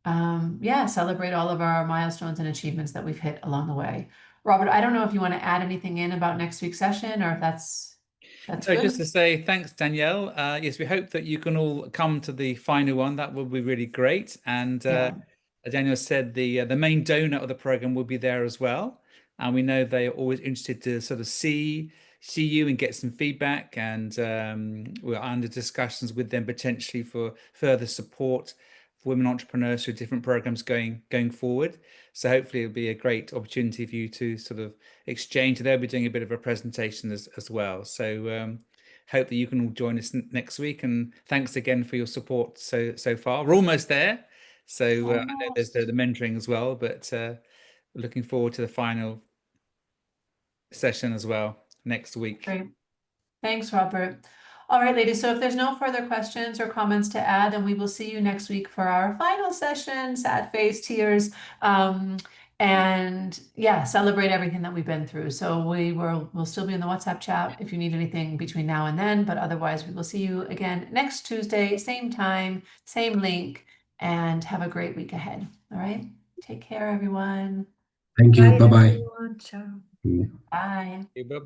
celebrate all of our milestones and achievements that we've hit along the way. Robert, I don't know if you want to add anything in about next week's session, or if that's
so
good.
Just to say thanks, Danielle. Yes, we hope that you can all come to the final one. That will be really great. And as Danielle said, the main donor of the program will be there as well. And we know they are always interested to sort of see you and get some feedback. And we're under discussions with them potentially for further support for women entrepreneurs through different programs going forward. So hopefully it'll be a great opportunity for you to sort of exchange. They'll be doing a bit of a presentation as well. So hope that you can all join us next week. And thanks again for your support so far. We're almost there. So I know there's the mentoring as well, but looking forward to the final session as well next week.
Great. Thanks, Robert. All right, ladies, so if there's no further questions or comments to add, then we will see you next week for our final session, sad face, tears, and yeah, celebrate everything that we've been through. So we'll still be in the WhatsApp chat if you need anything between now and then, but otherwise we will see you again next Tuesday, same time, same link, and have a great week ahead. All right, take care, everyone.
Thank you. Bye-bye.
Ciao.
Bye.
Bye-bye.